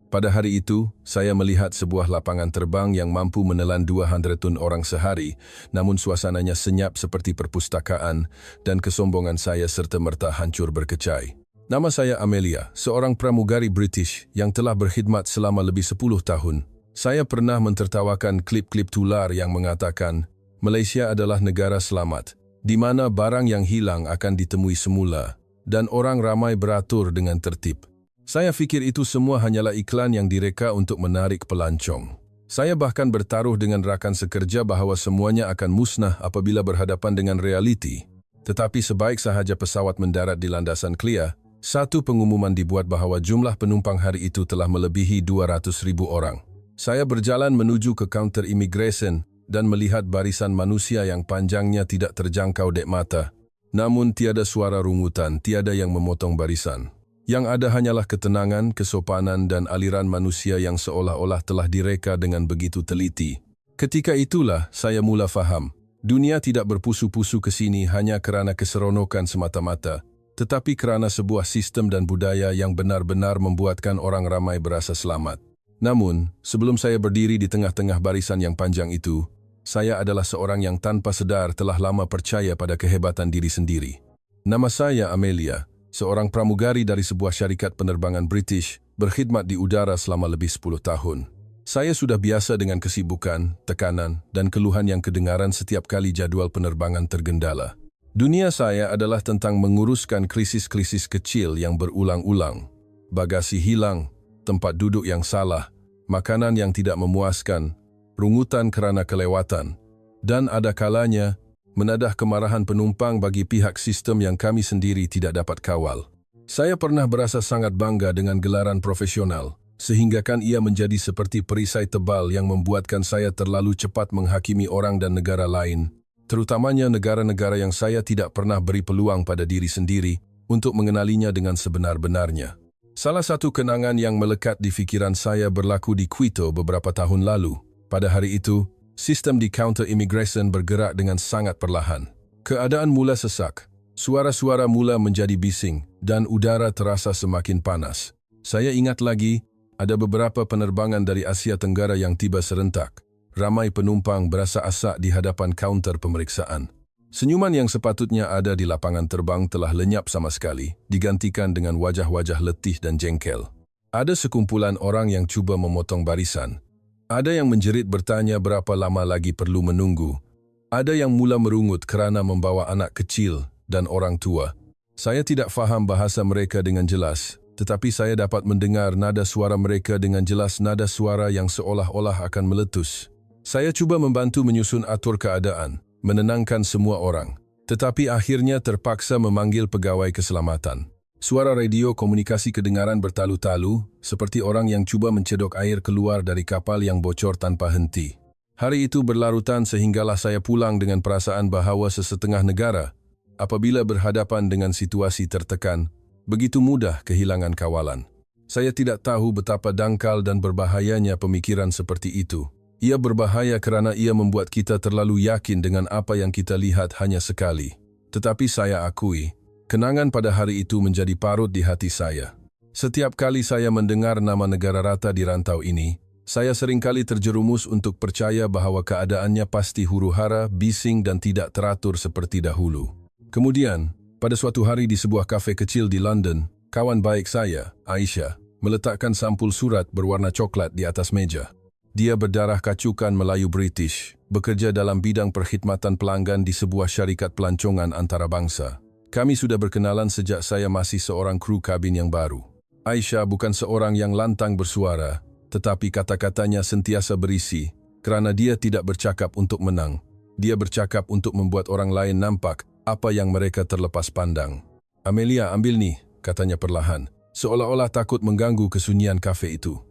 Pada hari itu, saya melihat sebuah lapangan terbang yang mampu menelan 200 orang sehari, namun suasananya senyap seperti perpustakaan dan kesombongan saya serta-merta hancur berkecai. Nama saya Amelia, seorang pramugari British yang telah berkhidmat selama lebih 10 tahun. Saya pernah mentertawakan klip-klip tular yang mengatakan, Malaysia adalah negara selamat, di mana barang yang hilang akan ditemui semula, dan orang ramai beratur dengan tertib. Saya fikir itu semua hanyalah iklan yang direka untuk menarik pelancong. Saya bahkan bertaruh dengan rakan sekerja bahawa semuanya akan musnah apabila berhadapan dengan realiti. Tetapi sebaik sahaja pesawat mendarat di landasan Clear, satu pengumuman dibuat bahawa jumlah penumpang hari itu telah melebihi 200,000 orang. Saya berjalan menuju ke kaunter imigresen dan melihat barisan manusia yang panjangnya tidak terjangkau dek mata. Namun tiada suara rungutan, tiada yang memotong barisan. Yang ada hanyalah ketenangan, kesopanan dan aliran manusia yang seolah-olah telah direka dengan begitu teliti. Ketika itulah saya mula faham, dunia tidak berpusu-pusu ke sini hanya kerana keseronokan semata-mata, tetapi kerana sebuah sistem dan budaya yang benar-benar membuatkan orang ramai berasa selamat. Namun, sebelum saya berdiri di tengah-tengah barisan yang panjang itu, saya adalah seorang yang tanpa sedar telah lama percaya pada kehebatan diri sendiri. Nama saya Amelia, seorang pramugari dari sebuah syarikat penerbangan British, berkhidmat di udara selama lebih 10 tahun. Saya sudah biasa dengan kesibukan, tekanan, dan keluhan yang kedengaran setiap kali jadual penerbangan tergendala. Dunia saya adalah tentang menguruskan krisis-krisis kecil yang berulang-ulang. Bagasi hilang, tempat duduk yang salah, makanan yang tidak memuaskan, rungutan kerana kelewatan, dan ada kalanya menadah kemarahan penumpang bagi pihak sistem yang kami sendiri tidak dapat kawal. Saya pernah berasa sangat bangga dengan gelaran profesional, sehinggakan ia menjadi seperti perisai tebal yang membuatkan saya terlalu cepat menghakimi orang dan negara lain, terutamanya negara-negara yang saya tidak pernah beri peluang pada diri sendiri untuk mengenalinya dengan sebenar-benarnya. Salah satu kenangan yang melekat di fikiran saya berlaku di Quito beberapa tahun lalu. Pada hari itu, sistem di kaunter imigresen bergerak dengan sangat perlahan. Keadaan mula sesak, suara-suara mula menjadi bising, dan udara terasa semakin panas. Saya ingat lagi, ada beberapa penerbangan dari Asia Tenggara yang tiba serentak. Ramai penumpang berasa asak di hadapan kaunter pemeriksaan. Senyuman yang sepatutnya ada di lapangan terbang telah lenyap sama sekali, digantikan dengan wajah-wajah letih dan jengkel. Ada sekumpulan orang yang cuba memotong barisan. Ada yang menjerit bertanya berapa lama lagi perlu menunggu. Ada yang mula merungut kerana membawa anak kecil dan orang tua. Saya tidak faham bahasa mereka dengan jelas, tetapi saya dapat mendengar nada suara mereka dengan jelas, nada suara yang seolah-olah akan meletus. Saya cuba membantu menyusun atur keadaan, menenangkan semua orang, tetapi akhirnya terpaksa memanggil pegawai keselamatan. Suara radio komunikasi kedengaran bertalu-talu, seperti orang yang cuba mencedok air keluar dari kapal yang bocor tanpa henti. Hari itu berlarutan sehinggalah saya pulang dengan perasaan bahawa sesetengah negara, apabila berhadapan dengan situasi tertekan, begitu mudah kehilangan kawalan. Saya tidak tahu betapa dangkal dan berbahayanya pemikiran seperti itu. Ia berbahaya kerana ia membuat kita terlalu yakin dengan apa yang kita lihat hanya sekali. Tetapi saya akui, kenangan pada hari itu menjadi parut di hati saya. Setiap kali saya mendengar nama negara rata di rantau ini, saya seringkali terjerumus untuk percaya bahawa keadaannya pasti huru-hara, bising dan tidak teratur seperti dahulu. Kemudian, pada suatu hari di sebuah kafe kecil di London, kawan baik saya, Aisyah, meletakkan sampul surat berwarna coklat di atas meja. Dia berdarah kacukan Melayu British, bekerja dalam bidang perkhidmatan pelanggan di sebuah syarikat pelancongan antarabangsa. Kami sudah berkenalan sejak saya masih seorang kru kabin yang baru. Aisyah bukan seorang yang lantang bersuara, tetapi kata-katanya sentiasa berisi, kerana dia tidak bercakap untuk menang. Dia bercakap untuk membuat orang lain nampak apa yang mereka terlepas pandang. Amelia, ambil nih, katanya perlahan, seolah-olah takut mengganggu kesunyian kafe itu.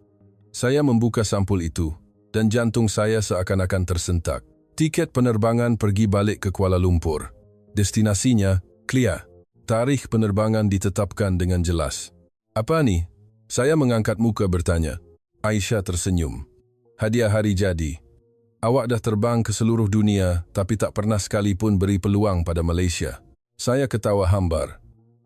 Saya membuka sampul itu, dan jantung saya seakan-akan tersentak. Tiket penerbangan pergi balik ke Kuala Lumpur. Destinasinya, Clear. Tarikh penerbangan ditetapkan dengan jelas. Apa ni? Saya mengangkat muka bertanya. Aisyah tersenyum. Hadiah hari jadi. Awak dah terbang ke seluruh dunia, tapi tak pernah sekalipun beri peluang pada Malaysia. Saya ketawa hambar.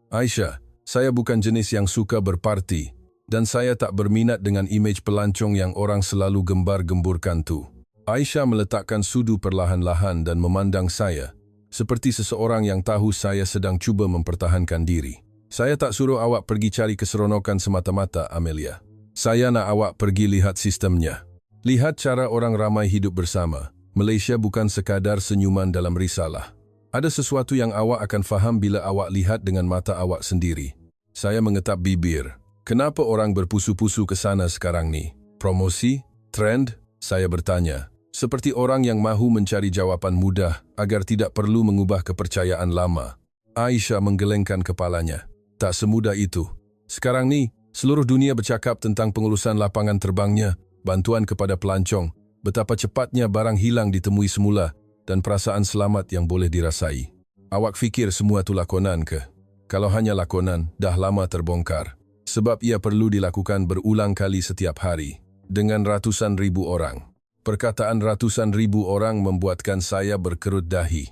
Aisyah, saya bukan jenis yang suka berparti. Dan saya tak berminat dengan imej pelancong yang orang selalu gembar-gemburkan tu. Aisyah meletakkan sudu perlahan-lahan dan memandang saya, seperti seseorang yang tahu saya sedang cuba mempertahankan diri. Saya tak suruh awak pergi cari keseronokan semata-mata, Amelia. Saya nak awak pergi lihat sistemnya. Lihat cara orang ramai hidup bersama. Malaysia bukan sekadar senyuman dalam risalah. Ada sesuatu yang awak akan faham bila awak lihat dengan mata awak sendiri. Saya mengetap bibir. Kenapa orang berpusu-pusu ke sana sekarang ni? Promosi? Trend? Saya bertanya. Seperti orang yang mahu mencari jawapan mudah agar tidak perlu mengubah kepercayaan lama. Aisyah menggelengkan kepalanya. Tak semudah itu. Sekarang ni, seluruh dunia bercakap tentang pengurusan lapangan terbangnya, bantuan kepada pelancong, betapa cepatnya barang hilang ditemui semula, dan perasaan selamat yang boleh dirasai. Awak fikir semua tu lakonan ke? Kalau hanya lakonan, dah lama terbongkar. Sebab ia perlu dilakukan berulang kali setiap hari, dengan ratusan ribu orang. Perkataan ratusan ribu orang membuatkan saya berkerut dahi.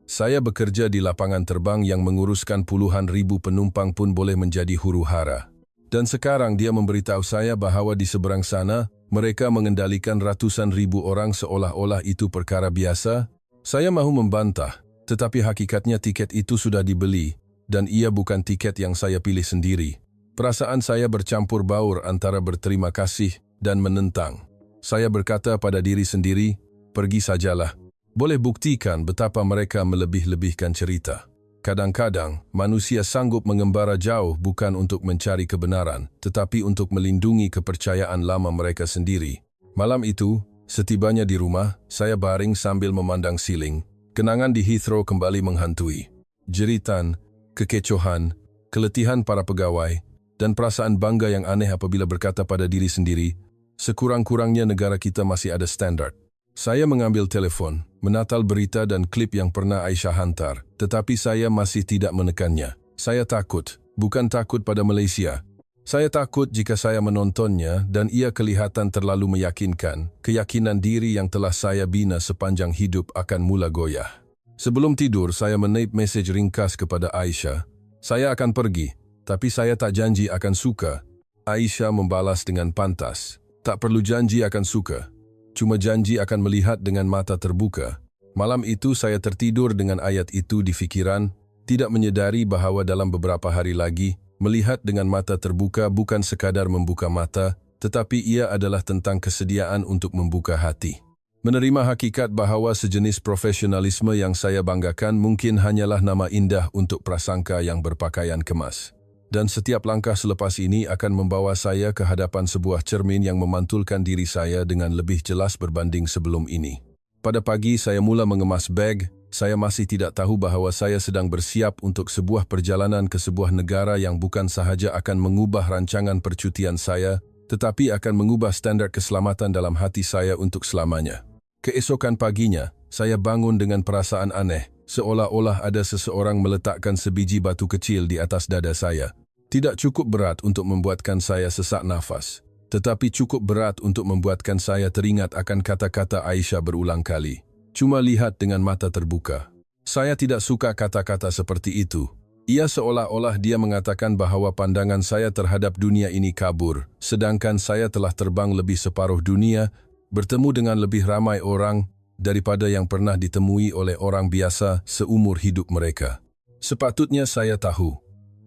Saya bekerja di lapangan terbang yang menguruskan puluhan ribu penumpang pun boleh menjadi huru-hara. Dan sekarang dia memberitahu saya bahawa di seberang sana, mereka mengendalikan ratusan ribu orang seolah-olah itu perkara biasa. Saya mahu membantah, tetapi hakikatnya tiket itu sudah dibeli, dan ia bukan tiket yang saya pilih sendiri. Perasaan saya bercampur baur antara berterima kasih dan menentang. Saya berkata pada diri sendiri, pergi sajalah. Boleh buktikan betapa mereka melebih-lebihkan cerita. Kadang-kadang, manusia sanggup mengembara jauh bukan untuk mencari kebenaran, tetapi untuk melindungi kepercayaan lama mereka sendiri. Malam itu, setibanya di rumah, saya baring sambil memandang siling. Kenangan di Heathrow kembali menghantui. Jeritan, kekecohan, keletihan para pegawai, dan perasaan bangga yang aneh apabila berkata pada diri sendiri, sekurang-kurangnya negara kita masih ada standar. Saya mengambil telefon, menatal berita dan klip yang pernah Aisyah hantar, tetapi saya masih tidak menekannya. Saya takut, bukan takut pada Malaysia. Saya takut jika saya menontonnya dan ia kelihatan terlalu meyakinkan, keyakinan diri yang telah saya bina sepanjang hidup akan mula goyah. Sebelum tidur, saya menaip mesej ringkas kepada Aisyah. Saya akan pergi. Tapi saya tak janji akan suka. Aisyah membalas dengan pantas. Tak perlu janji akan suka. Cuma janji akan melihat dengan mata terbuka. Malam itu saya tertidur dengan ayat itu di fikiran, tidak menyedari bahawa dalam beberapa hari lagi, melihat dengan mata terbuka bukan sekadar membuka mata, tetapi ia adalah tentang kesediaan untuk membuka hati. Menerima hakikat bahawa sejenis profesionalisme yang saya banggakan mungkin hanyalah nama indah untuk prasangka yang berpakaian kemas. Dan setiap langkah selepas ini akan membawa saya ke hadapan sebuah cermin yang memantulkan diri saya dengan lebih jelas berbanding sebelum ini. Pada pagi saya mula mengemas beg, saya masih tidak tahu bahawa saya sedang bersiap untuk sebuah perjalanan ke sebuah negara yang bukan sahaja akan mengubah rancangan percutian saya, tetapi akan mengubah standar keselamatan dalam hati saya untuk selamanya. Keesokan paginya, saya bangun dengan perasaan aneh, seolah-olah ada seseorang meletakkan sebiji batu kecil di atas dada saya. Tidak cukup berat untuk membuatkan saya sesak nafas, tetapi cukup berat untuk membuatkan saya teringat akan kata-kata Aisyah berulang kali. Cuma lihat dengan mata terbuka. Saya tidak suka kata-kata seperti itu. Ia seolah-olah dia mengatakan bahawa pandangan saya terhadap dunia ini kabur, sedangkan saya telah terbang lebih separuh dunia, bertemu dengan lebih ramai orang daripada yang pernah ditemui oleh orang biasa seumur hidup mereka. Sepatutnya saya tahu.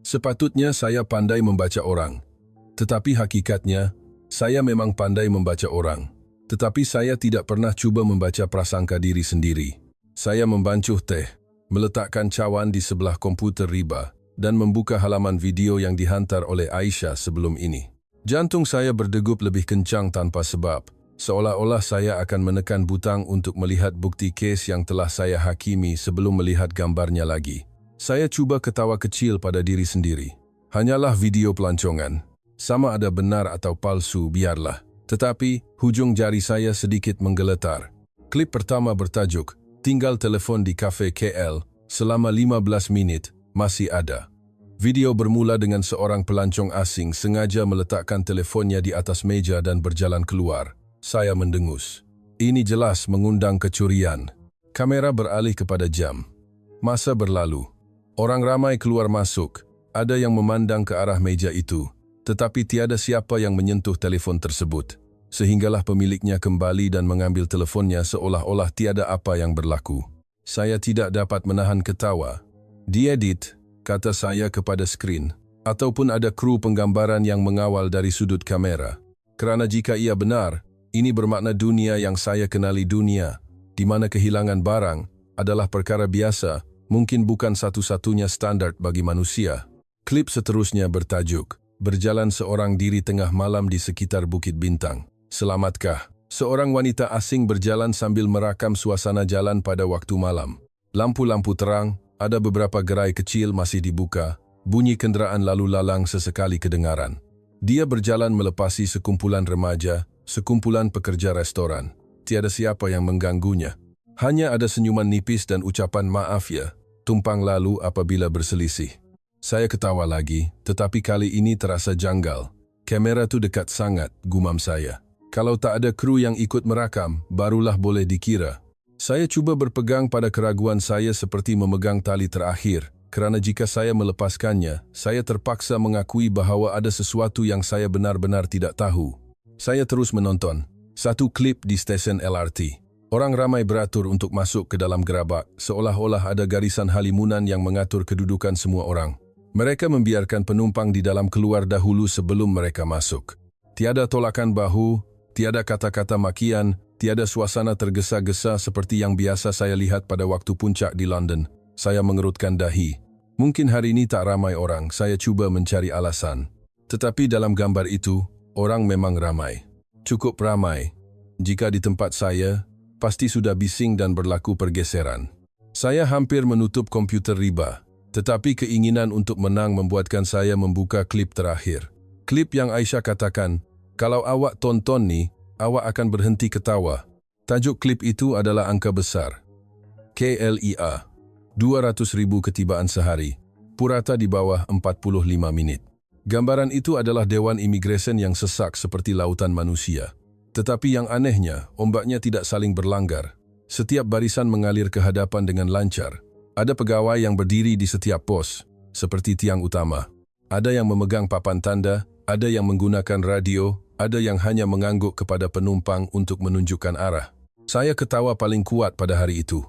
Sepatutnya saya pandai membaca orang. Tetapi hakikatnya, saya memang pandai membaca orang. Tetapi saya tidak pernah cuba membaca prasangka diri sendiri. Saya membancuh teh, meletakkan cawan di sebelah komputer riba, dan membuka halaman video yang dihantar oleh Aisyah sebelum ini. Jantung saya berdegup lebih kencang tanpa sebab, seolah-olah saya akan menekan butang untuk melihat bukti kes yang telah saya hakimi sebelum melihat gambarnya lagi. Saya cuba ketawa kecil pada diri sendiri. Hanyalah video pelancongan. Sama ada benar atau palsu, biarlah. Tetapi, hujung jari saya sedikit menggeletar. Klip pertama bertajuk, tinggal telefon di kafe KL, selama 15 menit, masih ada. Video bermula dengan seorang pelancong asing sengaja meletakkan telefonnya di atas meja dan berjalan keluar. Saya mendengus. Ini jelas mengundang kecurian. Kamera beralih kepada jam. Masa berlalu. Orang ramai keluar masuk. Ada yang memandang ke arah meja itu. tetapi tiada siapa yang menyentuh telefon tersebut. Sehinggalah pemiliknya kembali dan mengambil telefonnya seolah-olah tiada apa yang berlaku. Saya tidak dapat menahan ketawa. Diedit, kata saya kepada skrin, ataupun ada kru penggambaran yang mengawal dari sudut kamera. Kerana jika ia benar, ini bermakna dunia yang saya kenali dunia, di mana kehilangan barang adalah perkara biasa, mungkin bukan satu-satunya standar bagi manusia. Klip seterusnya bertajuk, berjalan seorang diri tengah malam di sekitar Bukit Bintang. Selamatkah? Seorang wanita asing berjalan sambil merakam suasana jalan pada waktu malam. Lampu-lampu terang, ada beberapa gerai kecil masih dibuka, bunyi kenderaan lalu lalang sesekali kedengaran. Dia berjalan melepasi sekumpulan remaja, sekumpulan pekerja restoran. Tiada siapa yang mengganggunya. Hanya ada senyuman nipis dan ucapan maaf ya, tumpang lalu apabila berselisih. Saya ketawa lagi, tetapi kali ini terasa janggal. Kamera tu dekat sangat, gumam saya. Kalau tak ada kru yang ikut merakam, barulah boleh dikira. Saya cuba berpegang pada keraguan saya seperti memegang tali terakhir, kerana jika saya melepaskannya, saya terpaksa mengakui bahawa ada sesuatu yang saya benar-benar tidak tahu. Saya terus menonton. Satu klip di stesen LRT. Orang ramai beratur untuk masuk ke dalam gerabak, seolah-olah ada garisan halimunan yang mengatur kedudukan semua orang. Mereka membiarkan penumpang di dalam keluar dahulu sebelum mereka masuk. Tiada tolakan bahu, tiada kata-kata makian, tiada suasana tergesa-gesa seperti yang biasa saya lihat pada waktu puncak di London. Saya mengerutkan dahi. Mungkin hari ini tak ramai orang, saya cuba mencari alasan. Tetapi dalam gambar itu, orang memang ramai. Cukup ramai. Jika di tempat saya, pasti sudah bising dan berlaku pergeseran. Saya hampir menutup komputer riba, tetapi keinginan untuk menang membuatkan saya membuka klip terakhir. Klip yang Aisyah katakan, kalau awak tonton ni, awak akan berhenti ketawa. Tajuk klip itu adalah angka besar. KLIA, 200,000 ketibaan sehari, purata di bawah 45 menit. Gambaran itu adalah Dewan Imigresen yang sesak seperti lautan manusia. Tetapi yang anehnya, ombaknya tidak saling berlanggar. Setiap barisan mengalir ke hadapan dengan lancar. Ada pegawai yang berdiri di setiap pos, seperti tiang utama. Ada yang memegang papan tanda, ada yang menggunakan radio, ada yang hanya mengangguk kepada penumpang untuk menunjukkan arah. Saya ketawa paling kuat pada hari itu.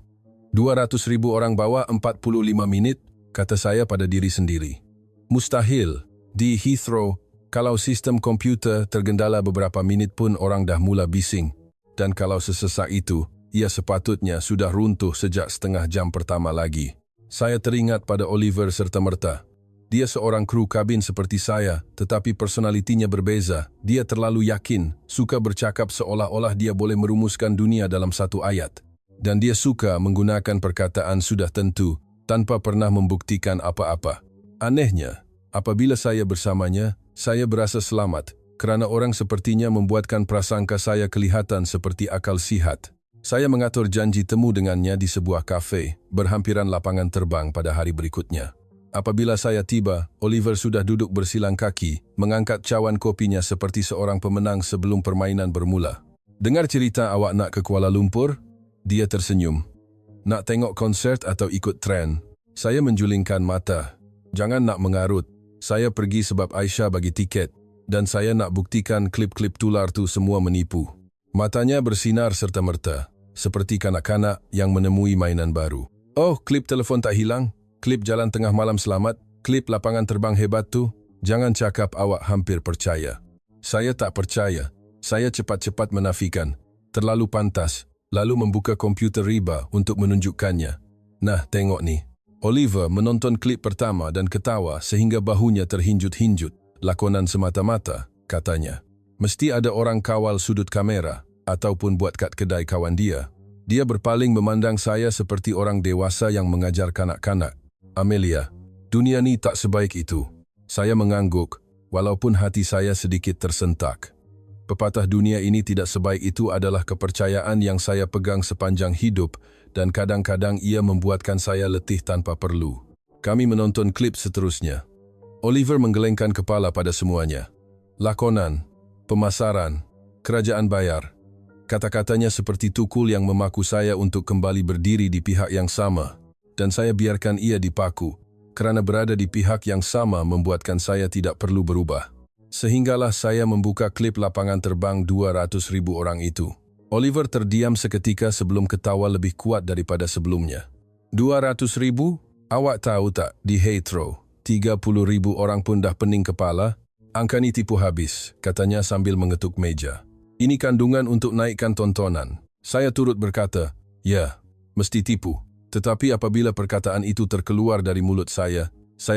200,000 orang bawa 45 menit, kata saya pada diri sendiri. Mustahil. Di Heathrow, kalau sistem komputer tergendala beberapa minit pun orang dah mula bising. Dan kalau sesesak itu, ia sepatutnya sudah runtuh sejak setengah jam pertama lagi. Saya teringat pada Oliver serta-merta. Dia seorang kru kabin seperti saya, tetapi personalitinya berbeza. Dia terlalu yakin, suka bercakap seolah-olah dia boleh merumuskan dunia dalam satu ayat. Dan dia suka menggunakan perkataan sudah tentu, tanpa pernah membuktikan apa-apa. Anehnya, apabila saya bersamanya, saya berasa selamat, kerana orang sepertinya membuatkan prasangka saya kelihatan seperti akal sihat. Saya mengatur janji temu dengannya di sebuah kafe, berhampiran lapangan terbang pada hari berikutnya. Apabila saya tiba, Oliver sudah duduk bersilang kaki, mengangkat cawan kopinya seperti seorang pemenang sebelum permainan bermula. Dengar cerita awak nak ke Kuala Lumpur? Dia tersenyum. Nak tengok konsert atau ikut tren? Saya menjulingkan mata. Jangan nak mengarut. Saya pergi sebab Aisyah bagi tiket. Dan saya nak buktikan klip-klip tular tu semua menipu. Matanya bersinar serta-merta, seperti kanak-kanak yang menemui mainan baru. Oh, klip telefon tak hilang? Klip jalan tengah malam selamat, klip lapangan terbang hebat tu, jangan cakap awak hampir percaya. Saya tak percaya. Saya cepat-cepat menafikan. Terlalu pantas, lalu membuka komputer riba untuk menunjukkannya. Nah, tengok ni. Oliver menonton klip pertama dan ketawa sehingga bahunya terhinjut-hinjut. Lakonan semata-mata, katanya. Mesti ada orang kawal sudut kamera, ataupun buat kat kedai kawan dia. Dia berpaling memandang saya seperti orang dewasa yang mengajar kanak-kanak. Amelia, dunia ni tak sebaik itu. Saya mengangguk, walaupun hati saya sedikit tersentak. Pepatah dunia ini tidak sebaik itu adalah kepercayaan yang saya pegang sepanjang hidup dan kadang-kadang ia membuatkan saya letih tanpa perlu. Kami menonton klip seterusnya. Oliver menggelengkan kepala pada semuanya. Lakonan, pemasaran, kerajaan bayar. Kata-katanya seperti tukul yang memaku saya untuk kembali berdiri di pihak yang sama. Dan saya biarkan ia dipaku, kerana berada di pihak yang sama membuatkan saya tidak perlu berubah. Sehinggalah saya membuka klip lapangan terbang 200.000 orang itu. Oliver terdiam seketika sebelum ketawa lebih kuat daripada sebelumnya. 200.000? Awak tahu tak, di Heathrow, 30.000 orang pun dah pening kepala? Angka ni tipu habis, katanya sambil mengetuk meja. Ini kandungan untuk naikkan tontonan. Saya turut berkata, ya, mesti tipu. Tetapi apabila perkataan itu terkeluar dari mulut saya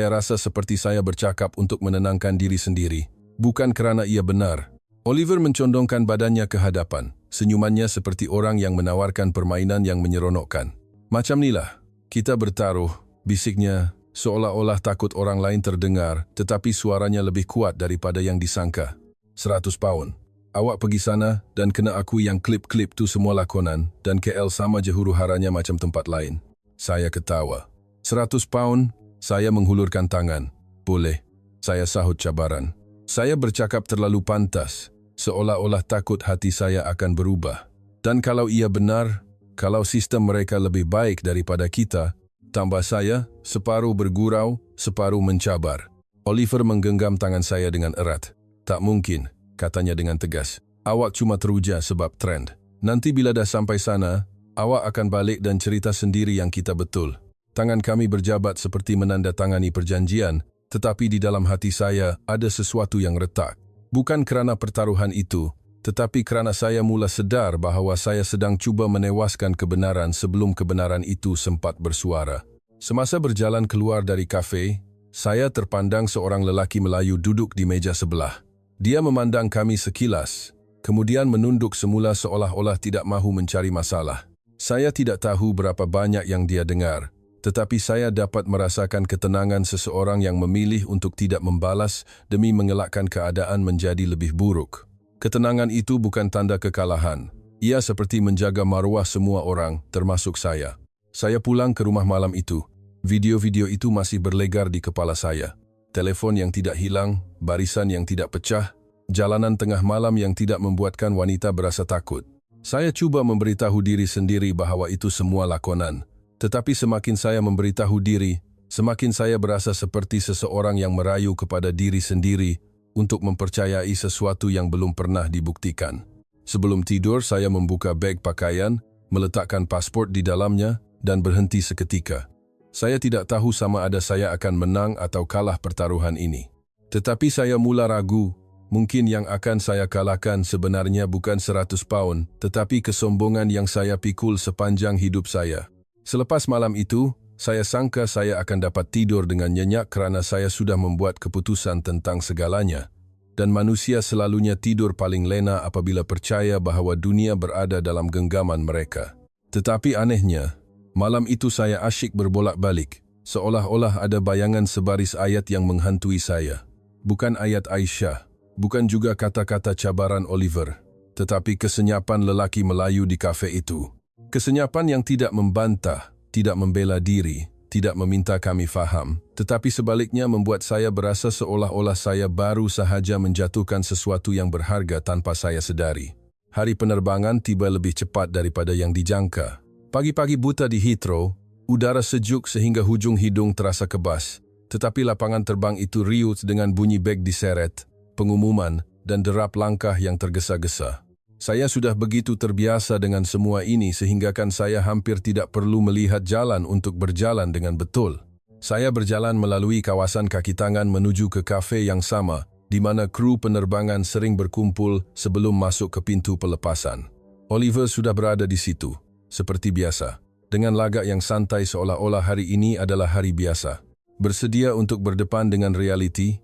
rasa seperti saya bercakap untuk menenangkan diri sendiri. Bukan kerana ia benar. Oliver mencondongkan badannya ke hadapan. Senyumannya seperti orang yang menawarkan permainan yang menyeronokkan. Macam nilah, kita bertaruh, bisiknya, seolah-olah takut orang lain terdengar, tetapi suaranya lebih kuat daripada yang disangka. 100 pound. Awak pergi sana dan kena aku yang klip-klip tu semua lakonan, dan KL sama je huru-haranya macam tempat lain. Saya ketawa. 100 pound, saya menghulurkan tangan. Boleh, saya sahut cabaran. Saya bercakap terlalu pantas, seolah-olah takut hati saya akan berubah. Dan kalau ia benar, kalau sistem mereka lebih baik daripada kita, tambah saya, separuh bergurau, separuh mencabar. Oliver menggenggam tangan saya dengan erat. Tak mungkin, katanya dengan tegas. Awak cuma teruja sebab trend. Nanti bila dah sampai sana, awak akan balik dan cerita sendiri yang kita betul. Tangan kami berjabat seperti menandatangani perjanjian, tetapi di dalam hati saya ada sesuatu yang retak. Bukan kerana pertaruhan itu, tetapi kerana saya mula sedar bahawa saya sedang cuba menewaskan kebenaran sebelum kebenaran itu sempat bersuara. Semasa berjalan keluar dari kafe, saya terpandang seorang lelaki Melayu duduk di meja sebelah. Dia memandang kami sekilas, kemudian menunduk semula seolah-olah tidak mahu mencari masalah. Saya tidak tahu berapa banyak yang dia dengar, tetapi saya dapat merasakan ketenangan seseorang yang memilih untuk tidak membalas demi mengelakkan keadaan menjadi lebih buruk. Ketenangan itu bukan tanda kekalahan. Ia seperti menjaga maruah semua orang, termasuk saya. Saya pulang ke rumah malam itu. Video-video itu masih berlegar di kepala saya. Telefon yang tidak hilang, barisan yang tidak pecah, jalanan tengah malam yang tidak membuatkan wanita berasa takut. Saya cuba memberitahu diri sendiri bahawa itu semua lakonan. Tetapi semakin saya memberitahu diri, semakin saya berasa seperti seseorang yang merayu kepada diri sendiri untuk mempercayai sesuatu yang belum pernah dibuktikan. Sebelum tidur, saya membuka beg pakaian, meletakkan pasport di dalamnya, dan berhenti seketika. Saya tidak tahu sama ada saya akan menang atau kalah pertaruhan ini. Tetapi saya mula ragu, mungkin yang akan saya kalahkan sebenarnya bukan 100 pound, tetapi kesombongan yang saya pikul sepanjang hidup saya. Selepas malam itu, saya sangka saya akan dapat tidur dengan nyenyak kerana saya sudah membuat keputusan tentang segalanya. Dan manusia selalunya tidur paling lena apabila percaya bahawa dunia berada dalam genggaman mereka. Tetapi anehnya, malam itu saya asyik berbolak-balik, seolah-olah ada bayangan sebaris ayat yang menghantui saya. Bukan ayat Aisyah, bukan juga kata-kata cabaran Oliver, tetapi kesenyapan lelaki Melayu di kafe itu. Kesenyapan yang tidak membantah, tidak membela diri, tidak meminta kami faham, tetapi sebaliknya membuat saya berasa seolah-olah saya baru sahaja menjatuhkan sesuatu yang berharga tanpa saya sedari. Hari penerbangan tiba lebih cepat daripada yang dijangka. Pagi-pagi buta di Heathrow, udara sejuk sehingga hujung hidung terasa kebas, tetapi lapangan terbang itu riuh dengan bunyi beg diseret, pengumuman, dan derap langkah yang tergesa-gesa. Saya sudah begitu terbiasa dengan semua ini sehinggakan saya hampir tidak perlu melihat jalan untuk berjalan dengan betul. Saya berjalan melalui kawasan kaki tangan menuju ke kafe yang sama, di mana kru penerbangan sering berkumpul sebelum masuk ke pintu pelepasan. Oliver sudah berada di situ, seperti biasa, dengan lagak yang santai seolah-olah hari ini adalah hari biasa. Bersedia untuk berdepan dengan realiti?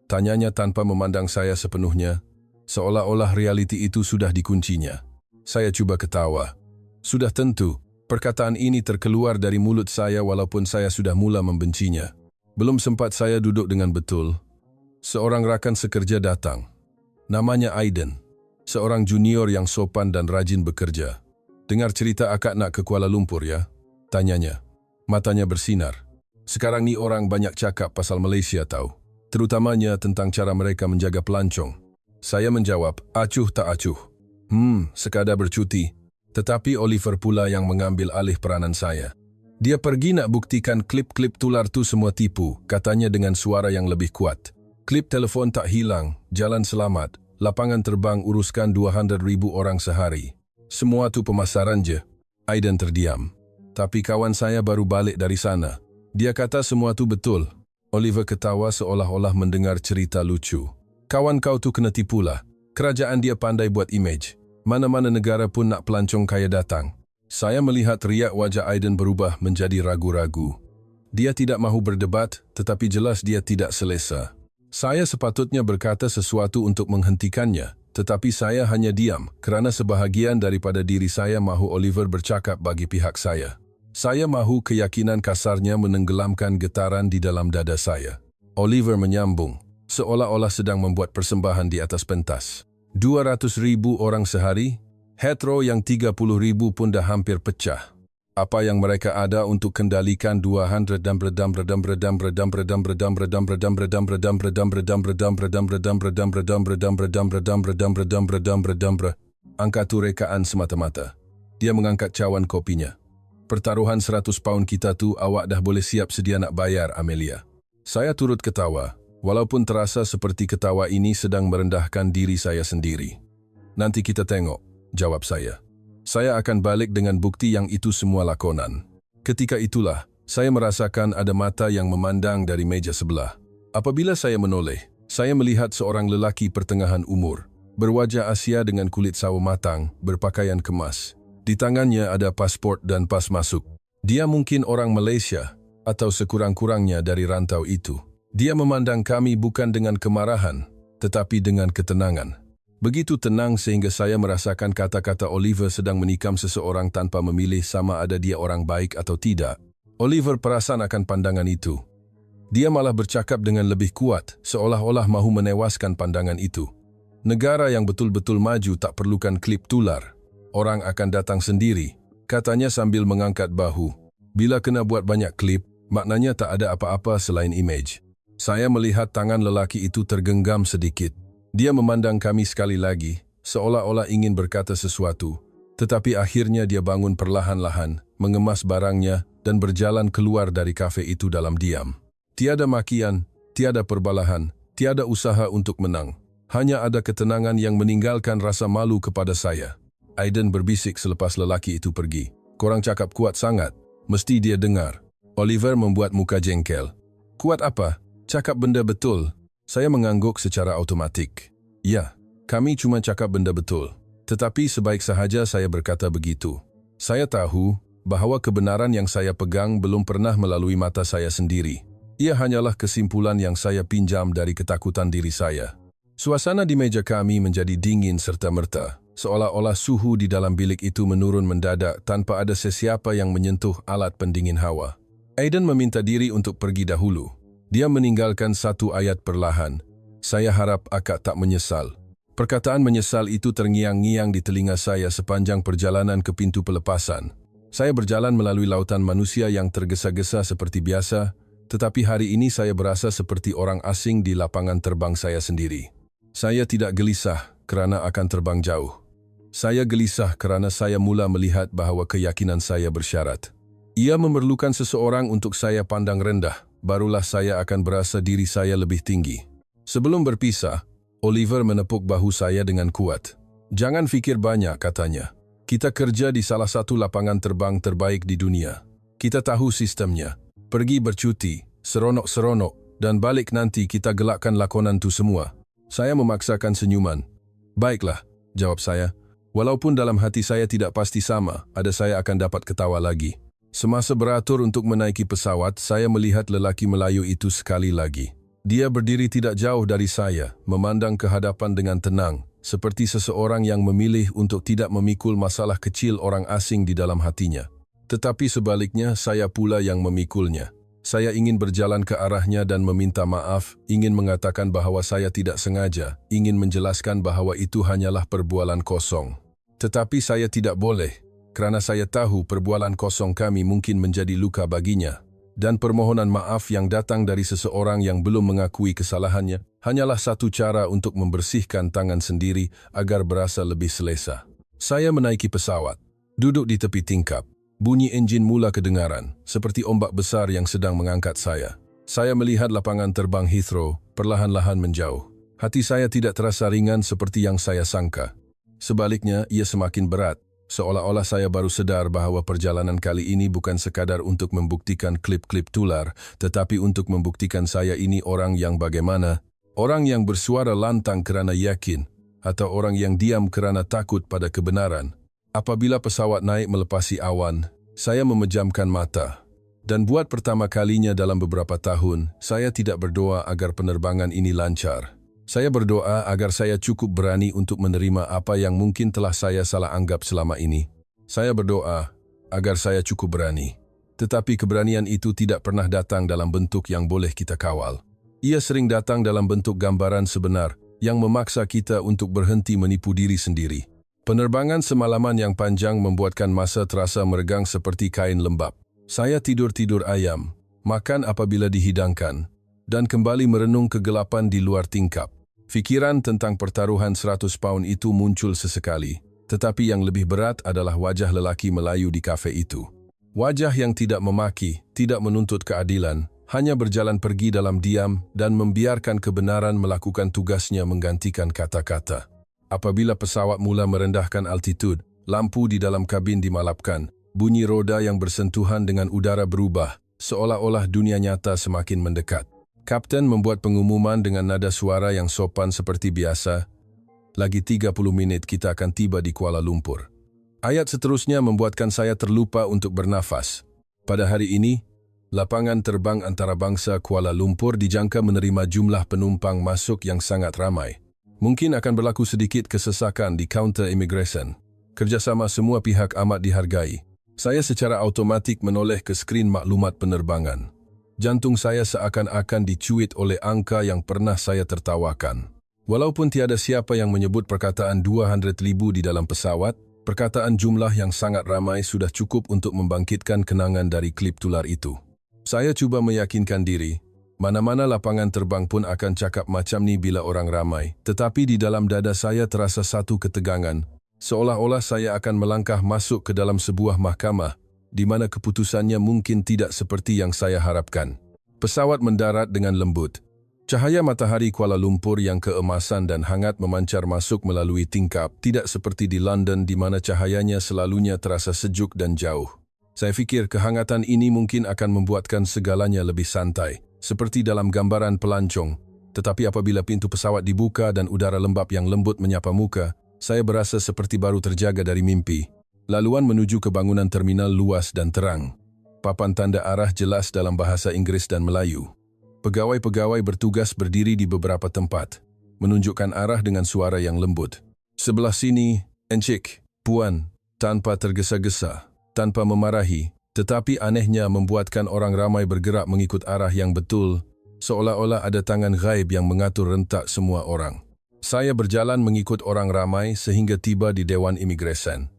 Tanyanya tanpa memandang saya sepenuhnya, seolah-olah realiti itu sudah dikuncinya. Saya cuba ketawa. Sudah tentu, perkataan ini terkeluar dari mulut saya walaupun saya sudah mula membencinya. Belum sempat saya duduk dengan betul. Seorang rakan sekerja datang. Namanya Aiden. Seorang junior yang sopan dan rajin bekerja. Dengar cerita akak nak ke Kuala Lumpur ya? Tanyanya. Matanya bersinar. Sekarang ni orang banyak cakap pasal Malaysia tahu. Terutamanya tentang cara mereka menjaga pelancong. Saya menjawab, acuh tak acuh. Sekadar bercuti. Tetapi Oliver pula yang mengambil alih peranan saya. Dia pergi nak buktikan klip-klip tular tu semua tipu, katanya dengan suara yang lebih kuat. Klip telefon tak hilang, jalan selamat, lapangan terbang uruskan 200,000 orang sehari. Semua tu pemasaran je. Aiden terdiam. Tapi kawan saya baru balik dari sana. Dia kata semua tu betul. Oliver ketawa seolah-olah mendengar cerita lucu. Kawan kau tu kena tipulah. Kerajaan dia pandai buat imej. Mana-mana negara pun nak pelancong kaya datang. Saya melihat riak wajah Aiden berubah menjadi ragu-ragu. Dia tidak mahu berdebat, tetapi jelas dia tidak selesa. Saya sepatutnya berkata sesuatu untuk menghentikannya, tetapi saya hanya diam kerana sebahagian daripada diri saya mahu Oliver bercakap bagi pihak saya. Saya mahu keyakinan kasarnya menenggelamkan getaran di dalam dada saya. Oliver menyambung, seolah-olah sedang membuat persembahan di atas pentas. 200,000 orang sehari, hetero yang 30,000 pun dah hampir pecah. Apa yang mereka ada untuk kendalikan 200 dan redam. Angka tu rekaan semata-mata. Dia mengangkat cawan kopinya. Pertaruhan 100 pound kita tu awak dah boleh siap sedia nak bayar, Amelia. Saya turut ketawa, walaupun terasa seperti ketawa ini sedang merendahkan diri saya sendiri. Nanti kita tengok, jawab saya. Saya akan balik dengan bukti yang itu semua lakonan. Ketika itulah, saya merasakan ada mata yang memandang dari meja sebelah. Apabila saya menoleh, saya melihat seorang lelaki pertengahan umur, berwajah Asia dengan kulit sawo matang, berpakaian kemas. Di tangannya ada pasport dan pas masuk. Dia mungkin orang Malaysia, atau sekurang-kurangnya dari rantau itu. Dia memandang kami bukan dengan kemarahan, tetapi dengan ketenangan. Begitu tenang sehingga saya merasakan kata-kata Oliver sedang menikam seseorang tanpa memilih sama ada dia orang baik atau tidak. Oliver perasan akan pandangan itu. Dia malah bercakap dengan lebih kuat, seolah-olah mahu menewaskan pandangan itu. Negara yang betul-betul maju tak perlukan klip tular. Orang akan datang sendiri, katanya sambil mengangkat bahu. Bila kena buat banyak klip, maknanya tak ada apa-apa selain imej. Saya melihat tangan lelaki itu tergenggam sedikit. Dia memandang kami sekali lagi, seolah-olah ingin berkata sesuatu. Tetapi akhirnya dia bangun perlahan-lahan, mengemas barangnya dan berjalan keluar dari kafe itu dalam diam. Tiada makian, tiada perbalahan, tiada usaha untuk menang. Hanya ada ketenangan yang meninggalkan rasa malu kepada saya. Aiden berbisik selepas lelaki itu pergi. Korang cakap kuat sangat, mesti dia dengar. Oliver membuat muka jengkel. Kuat apa? Cakap benda betul. Saya mengangguk secara automatik. Ya, kami cuma cakap benda betul. Tetapi sebaik sahaja saya berkata begitu. Saya tahu bahawa kebenaran yang saya pegang belum pernah melalui mata saya sendiri. Ia hanyalah kesimpulan yang saya pinjam dari ketakutan diri saya. Suasana di meja kami menjadi dingin serta merta, seolah-olah suhu di dalam bilik itu menurun mendadak tanpa ada sesiapa yang menyentuh alat pendingin hawa. Aiden meminta diri untuk pergi dahulu. Dia meninggalkan satu ayat perlahan. Saya harap akak tak menyesal. Perkataan menyesal itu terngiang-ngiang di telinga saya sepanjang perjalanan ke pintu pelepasan. Saya berjalan melalui lautan manusia yang tergesa-gesa seperti biasa, tetapi hari ini saya berasa seperti orang asing di lapangan terbang saya sendiri. Saya tidak gelisah kerana akan terbang jauh. Saya gelisah kerana saya mula melihat bahawa keyakinan saya bersyarat. Ia memerlukan seseorang untuk saya pandang rendah. Barulah saya akan berasa diri saya lebih tinggi. Sebelum berpisah, Oliver menepuk bahu saya dengan kuat. Jangan fikir banyak, katanya. Kita kerja di salah satu lapangan terbang terbaik di dunia. Kita tahu sistemnya. Pergi bercuti, seronok-seronok, dan balik nanti kita gelakkan lakonan tu semua. Saya memaksakan senyuman. Baiklah, jawab saya. Walaupun dalam hati saya tidak pasti sama, ada saya akan dapat ketawa lagi. Semasa beratur untuk menaiki pesawat, saya melihat lelaki Melayu itu sekali lagi. Dia berdiri tidak jauh dari saya, memandang ke hadapan dengan tenang, seperti seseorang yang memilih untuk tidak memikul masalah kecil orang asing di dalam hatinya. Tetapi sebaliknya, saya pula yang memikulnya. Saya ingin berjalan ke arahnya dan meminta maaf, ingin mengatakan bahawa saya tidak sengaja, ingin menjelaskan bahawa itu hanyalah perbualan kosong. Tetapi saya tidak boleh. Kerana saya tahu perbualan kosong kami mungkin menjadi luka baginya. Dan permohonan maaf yang datang dari seseorang yang belum mengakui kesalahannya hanyalah satu cara untuk membersihkan tangan sendiri agar berasa lebih selesa. Saya menaiki pesawat, duduk di tepi tingkap. Bunyi enjin mula kedengaran, seperti ombak besar yang sedang mengangkat saya. Saya melihat lapangan terbang Heathrow perlahan-lahan menjauh. Hati saya tidak terasa ringan seperti yang saya sangka. Sebaliknya, ia semakin berat, seolah-olah saya baru sadar bahwa perjalanan kali ini bukan sekadar untuk membuktikan klip-klip tular, tetapi untuk membuktikan saya ini orang yang bagaimana, orang yang bersuara lantang kerana yakin, atau orang yang diam kerana takut pada kebenaran. Apabila pesawat naik melepasi awan, saya memejamkan mata. Dan buat pertama kalinya dalam beberapa tahun, saya tidak berdoa agar penerbangan ini lancar. Saya berdoa agar saya cukup berani untuk menerima apa yang mungkin telah saya salah anggap selama ini. Saya berdoa agar saya cukup berani. Tetapi keberanian itu tidak pernah datang dalam bentuk yang boleh kita kawal. Ia sering datang dalam bentuk gambaran sebenar yang memaksa kita untuk berhenti menipu diri sendiri. Penerbangan semalaman yang panjang membuatkan masa terasa meregang seperti kain lembap. Saya tidur-tidur ayam, makan apabila dihidangkan, dan kembali merenung kegelapan di luar tingkap. Fikiran tentang pertaruhan 100 pound itu muncul sesekali, tetapi yang lebih berat adalah wajah lelaki Melayu di kafe itu. Wajah yang tidak memaki, tidak menuntut keadilan, hanya berjalan pergi dalam diam dan membiarkan kebenaran melakukan tugasnya menggantikan kata-kata. Apabila pesawat mula merendahkan altitude, lampu di dalam kabin dimalapkan. Bunyi roda yang bersentuhan dengan udara berubah, seolah-olah dunia nyata semakin mendekat. Kapten membuat pengumuman dengan nada suara yang sopan seperti biasa. Lagi 30 menit kita akan tiba di Kuala Lumpur. Ayat seterusnya membuatkan saya terlupa untuk bernafas. Pada hari ini, lapangan terbang antarabangsa Kuala Lumpur dijangka menerima jumlah penumpang masuk yang sangat ramai. Mungkin akan berlaku sedikit kesesakan di kaunter immigration. Kerjasama semua pihak amat dihargai. Saya secara automatik menoleh ke skrin maklumat penerbangan. Jantung saya seakan-akan dicuit oleh angka yang pernah saya tertawakan. Walaupun tiada siapa yang menyebut perkataan 200,000 di dalam pesawat, perkataan jumlah yang sangat ramai sudah cukup untuk membangkitkan kenangan dari klip tular itu. Saya cuba meyakinkan diri, mana-mana lapangan terbang pun akan cakap macam ni bila orang ramai. Tetapi di dalam dada saya terasa satu ketegangan. Seolah-olah saya akan melangkah masuk ke dalam sebuah mahkamah, di mana keputusannya mungkin tidak seperti yang saya harapkan. Pesawat mendarat dengan lembut. Cahaya matahari Kuala Lumpur yang keemasan dan hangat memancar masuk melalui tingkap, tidak seperti di London di mana cahayanya selalunya terasa sejuk dan jauh. Saya fikir kehangatan ini mungkin akan membuatkan segalanya lebih santai, seperti dalam gambaran pelancong. Tetapi apabila pintu pesawat dibuka dan udara lembap yang lembut menyapa muka, saya berasa seperti baru terjaga dari mimpi. Laluan menuju ke bangunan terminal luas dan terang. Papan tanda arah jelas dalam bahasa Inggeris dan Melayu. Pegawai-pegawai bertugas berdiri di beberapa tempat, menunjukkan arah dengan suara yang lembut. Sebelah sini, Encik, Puan, tanpa tergesa-gesa, tanpa memarahi, tetapi anehnya membuatkan orang ramai bergerak mengikut arah yang betul, seolah-olah ada tangan gaib yang mengatur rentak semua orang. Saya berjalan mengikut orang ramai sehingga tiba di Dewan Imigresen.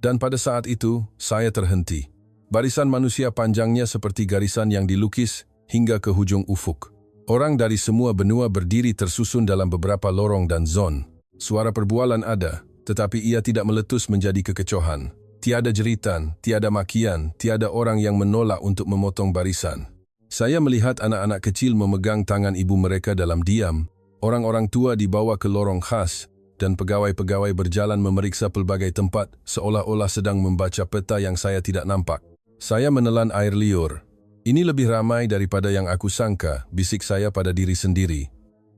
Dan pada saat itu, saya terhenti. Barisan manusia panjangnya seperti garisan yang dilukis hingga ke hujung ufuk. Orang dari semua benua berdiri tersusun dalam beberapa lorong dan zon. Suara perbualan ada, tetapi ia tidak meletus menjadi kekecohan. Tiada jeritan, tiada makian, tiada orang yang menolak untuk memotong barisan. Saya melihat anak-anak kecil memegang tangan ibu mereka dalam diam. Orang-orang tua dibawa ke lorong khas dan pegawai-pegawai berjalan memeriksa pelbagai tempat seolah-olah sedang membaca peta yang saya tidak nampak. Saya menelan air liur. Ini lebih ramai daripada yang aku sangka, bisik saya pada diri sendiri.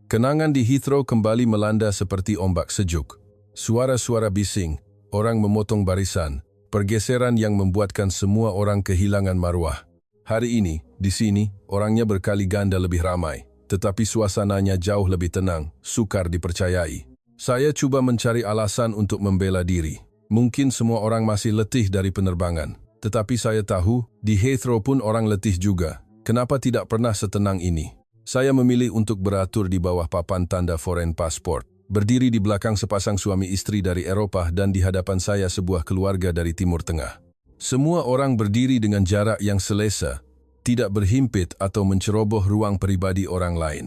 Kenangan di Heathrow kembali melanda seperti ombak sejuk. Suara-suara bising, orang memotong barisan, pergeseran yang membuatkan semua orang kehilangan maruah. Hari ini, di sini, orangnya berkali ganda lebih ramai. Tetapi suasananya jauh lebih tenang, sukar dipercayai. Saya cuba mencari alasan untuk membela diri. Mungkin semua orang masih letih dari penerbangan. Tetapi saya tahu, di Heathrow pun orang letih juga. Kenapa tidak pernah setenang ini? Saya memilih untuk beratur di bawah papan tanda foreign passport. Berdiri di belakang sepasang suami istri dari Eropah dan di hadapan saya sebuah keluarga dari Timur Tengah. Semua orang berdiri dengan jarak yang selesa, tidak berhimpit atau menceroboh ruang pribadi orang lain.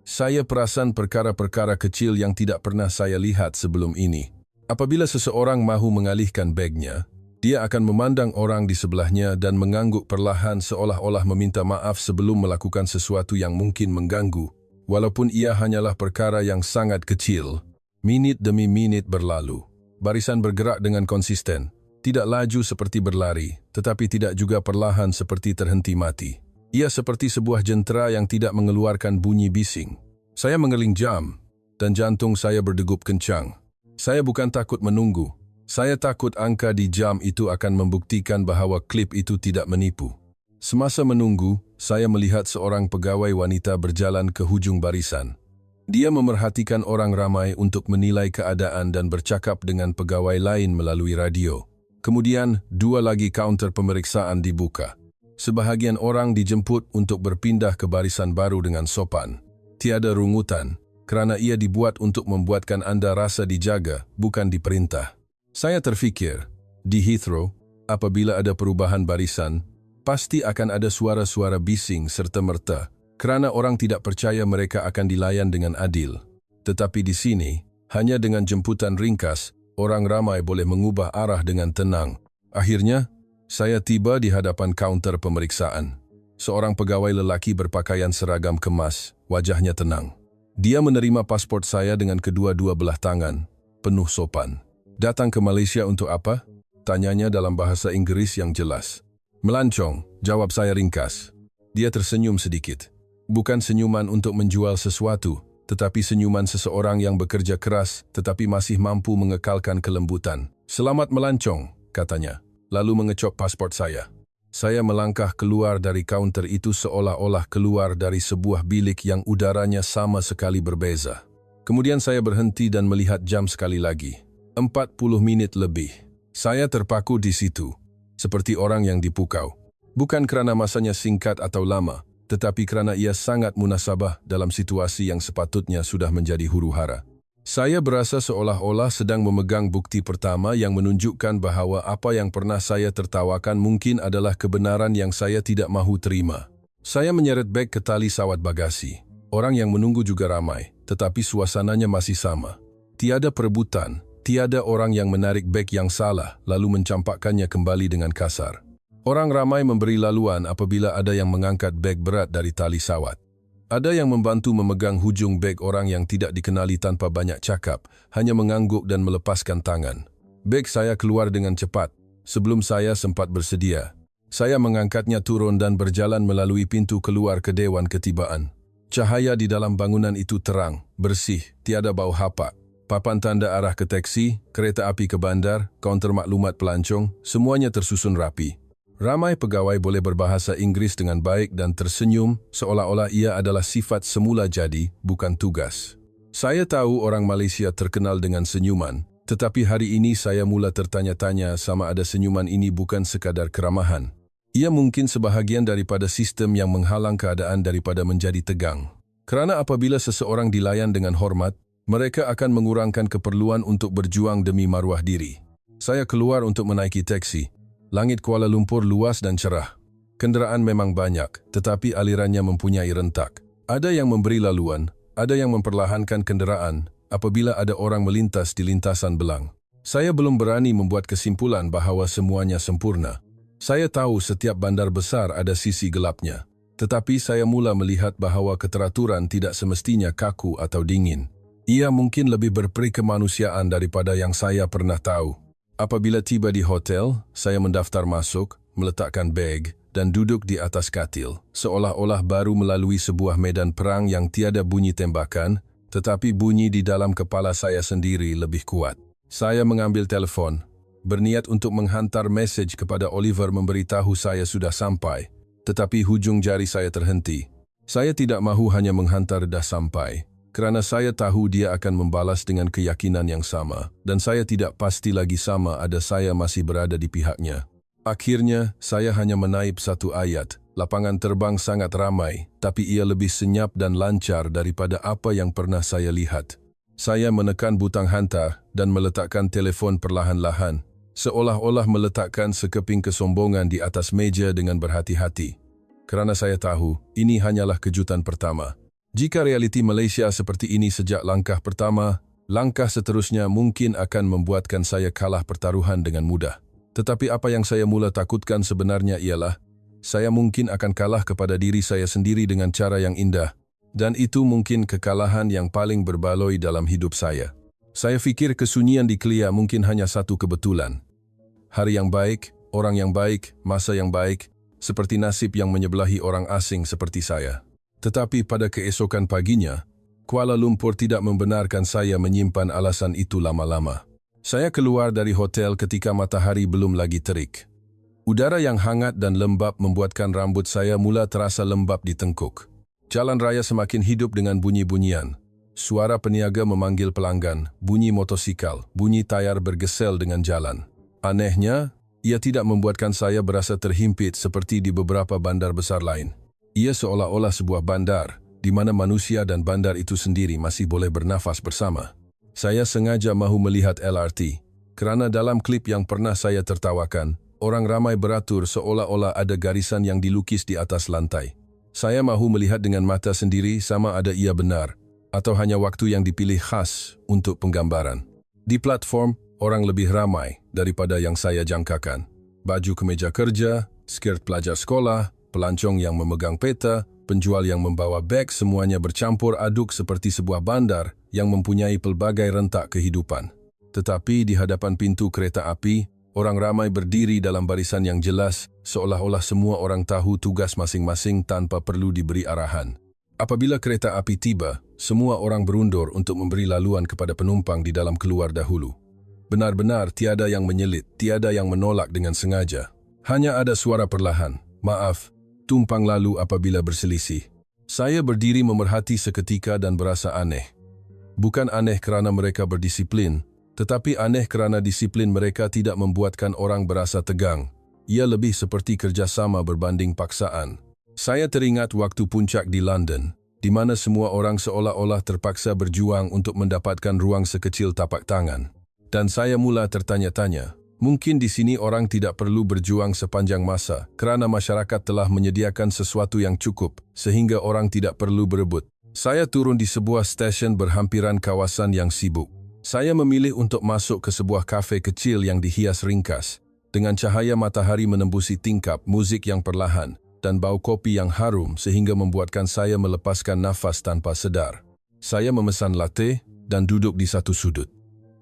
Saya perasan perkara-perkara kecil yang tidak pernah saya lihat sebelum ini. Apabila seseorang mahu mengalihkan bagnya, dia akan memandang orang di sebelahnya dan mengangguk perlahan seolah-olah meminta maaf sebelum melakukan sesuatu yang mungkin mengganggu. Walaupun ia hanyalah perkara yang sangat kecil, minit demi minit berlalu. Barisan bergerak dengan konsisten, tidak laju seperti berlari, tetapi tidak juga perlahan seperti terhenti mati. Ia seperti sebuah jentera yang tidak mengeluarkan bunyi bising. Saya mengerling jam, dan jantung saya berdegup kencang. Saya bukan takut menunggu. Saya takut angka di jam itu akan membuktikan bahwa klip itu tidak menipu. Semasa menunggu, saya melihat seorang pegawai wanita berjalan ke hujung barisan. Dia memerhatikan orang ramai untuk menilai keadaan dan bercakap dengan pegawai lain melalui radio. Kemudian, 2 lagi kaunter pemeriksaan dibuka. Sebahagian orang dijemput untuk berpindah ke barisan baru dengan sopan. Tiada rungutan, kerana ia dibuat untuk membuatkan Anda rasa dijaga, bukan diperintah. Saya terfikir, di Heathrow, apabila ada perubahan barisan, pasti akan ada suara-suara bising serta-merta, kerana orang tidak percaya mereka akan dilayan dengan adil. Tetapi di sini, hanya dengan jemputan ringkas, orang ramai boleh mengubah arah dengan tenang. Akhirnya, saya tiba di hadapan kaunter pemeriksaan. Seorang pegawai lelaki berpakaian seragam kemas, wajahnya tenang. Dia menerima pasport saya dengan kedua-dua belah tangan, penuh sopan. "Datang ke Malaysia untuk apa?" tanyanya dalam bahasa Inggris yang jelas. "Melancong," jawab saya ringkas. Dia tersenyum sedikit. Bukan senyuman untuk menjual sesuatu, tetapi senyuman seseorang yang bekerja keras tetapi masih mampu mengekalkan kelembutan. "Selamat melancong," katanya, lalu mengecop pasport saya. Saya melangkah keluar dari kaunter itu seolah-olah keluar dari sebuah bilik yang udaranya sama sekali berbeza. Kemudian saya berhenti dan melihat jam sekali lagi. 40 menit lebih. Saya terpaku di situ, seperti orang yang dipukau. Bukan kerana masanya singkat atau lama, tetapi kerana ia sangat munasabah dalam situasi yang sepatutnya sudah menjadi huru-hara. Saya berasa seolah-olah sedang memegang bukti pertama yang menunjukkan bahawa apa yang pernah saya tertawakan mungkin adalah kebenaran yang saya tidak mahu terima. Saya menyeret beg ke tali sawat bagasi. Orang yang menunggu juga ramai, tetapi suasananya masih sama. Tiada perebutan, tiada orang yang menarik beg yang salah lalu mencampakkannya kembali dengan kasar. Orang ramai memberi laluan apabila ada yang mengangkat beg berat dari tali sawat. Ada yang membantu memegang hujung beg orang yang tidak dikenali tanpa banyak cakap, hanya mengangguk dan melepaskan tangan. Beg saya keluar dengan cepat. Sebelum saya sempat bersedia, saya mengangkatnya turun dan berjalan melalui pintu keluar ke Dewan Ketibaan. Cahaya di dalam bangunan itu terang, bersih, tiada bau hapak. Papan tanda arah ke teksi, kereta api ke bandar, kaunter maklumat pelancong, semuanya tersusun rapi. Ramai pegawai boleh berbahasa Inggris dengan baik dan tersenyum seolah-olah ia adalah sifat semula jadi, bukan tugas. Saya tahu orang Malaysia terkenal dengan senyuman, tetapi hari ini saya mula tertanya-tanya sama ada senyuman ini bukan sekadar keramahan. Ia mungkin sebahagian daripada sistem yang menghalang keadaan daripada menjadi tegang. Kerana apabila seseorang dilayan dengan hormat, mereka akan mengurangkan keperluan untuk berjuang demi maruah diri. Saya keluar untuk menaiki teksi. Langit Kuala Lumpur luas dan cerah. Kenderaan memang banyak, tetapi alirannya mempunyai rentak. Ada yang memberi laluan, ada yang memperlahankan kenderaan apabila ada orang melintas di lintasan belang. Saya belum berani membuat kesimpulan bahawa semuanya sempurna. Saya tahu setiap bandar besar ada sisi gelapnya, tetapi saya mula melihat bahawa keteraturan tidak semestinya kaku atau dingin. Ia mungkin lebih berperi kemanusiaan daripada yang saya pernah tahu. Apabila tiba di hotel, saya mendaftar masuk, meletakkan beg, dan duduk di atas katil, seolah-olah baru melalui sebuah medan perang yang tiada bunyi tembakan, tetapi bunyi di dalam kepala saya sendiri lebih kuat. Saya mengambil telefon, berniat untuk menghantar mesej kepada Oliver memberitahu saya sudah sampai, tetapi hujung jari saya terhenti. Saya tidak mahu hanya menghantar dah sampai, kerana saya tahu dia akan membalas dengan keyakinan yang sama, dan saya tidak pasti lagi sama ada saya masih berada di pihaknya. Akhirnya, saya hanya menaip satu ayat. Lapangan terbang sangat ramai, tapi ia lebih senyap dan lancar daripada apa yang pernah saya lihat. Saya menekan butang hantar dan meletakkan telefon perlahan-lahan, seolah-olah meletakkan sekeping kesombongan di atas meja dengan berhati-hati. Kerana saya tahu, ini hanyalah kejutan pertama. Jika realiti Malaysia seperti ini sejak langkah pertama, langkah seterusnya mungkin akan membuatkan saya kalah pertaruhan dengan mudah. Tetapi apa yang saya mula takutkan sebenarnya ialah, saya mungkin akan kalah kepada diri saya sendiri dengan cara yang indah. Dan itu mungkin kekalahan yang paling berbaloi dalam hidup saya. Saya fikir kesunyian di Kelia mungkin hanya satu kebetulan. Hari yang baik, orang yang baik, masa yang baik, seperti nasib yang menyebelahi orang asing seperti saya. Tetapi pada keesokan paginya, Kuala Lumpur tidak membenarkan saya menyimpan alasan itu lama-lama. Saya keluar dari hotel ketika matahari belum lagi terik. Udara yang hangat dan lembab membuatkan rambut saya mula terasa lembab di tengkuk. Jalan raya semakin hidup dengan bunyi-bunyian. Suara peniaga memanggil pelanggan, bunyi motosikal, bunyi tayar bergesel dengan jalan. Anehnya, ia tidak membuatkan saya berasa terhimpit seperti di beberapa bandar besar lain. Ia seolah-olah sebuah bandar, di mana manusia dan bandar itu sendiri masih boleh bernafas bersama. Saya sengaja mahu melihat LRT, kerana dalam klip yang pernah saya tertawakan, orang ramai beratur seolah-olah ada garisan yang dilukis di atas lantai. Saya mahu melihat dengan mata sendiri sama ada ia benar, atau hanya waktu yang dipilih khas untuk penggambaran. Di platform, orang lebih ramai daripada yang saya jangkakan. Baju kemeja kerja, skirt pelajar sekolah, pelancong yang memegang peta, penjual yang membawa beg, semuanya bercampur aduk seperti sebuah bandar yang mempunyai pelbagai rentak kehidupan. Tetapi di hadapan pintu kereta api, orang ramai berdiri dalam barisan yang jelas, seolah-olah semua orang tahu tugas masing-masing tanpa perlu diberi arahan. Apabila kereta api tiba, semua orang berundur untuk memberi laluan kepada penumpang di dalam keluar dahulu. Benar-benar tiada yang menyelit, tiada yang menolak dengan sengaja. Hanya ada suara perlahan, maaf, tumpang lalu apabila berselisih. Saya berdiri memerhati seketika dan berasa aneh. Bukan aneh kerana mereka berdisiplin, tetapi aneh kerana disiplin mereka tidak membuatkan orang berasa tegang. Ia lebih seperti kerjasama berbanding paksaan. Saya teringat waktu puncak di London, di mana semua orang seolah-olah terpaksa berjuang untuk mendapatkan ruang sekecil tapak tangan. Dan saya mula tertanya-tanya, mungkin di sini orang tidak perlu berjuang sepanjang masa kerana masyarakat telah menyediakan sesuatu yang cukup sehingga orang tidak perlu berebut. Saya turun di sebuah stesen berhampiran kawasan yang sibuk. Saya memilih untuk masuk ke sebuah kafe kecil yang dihias ringkas, dengan cahaya matahari menembusi tingkap, musik yang perlahan, dan bau kopi yang harum sehingga membuatkan saya melepaskan nafas tanpa sedar. Saya memesan latte dan duduk di satu sudut.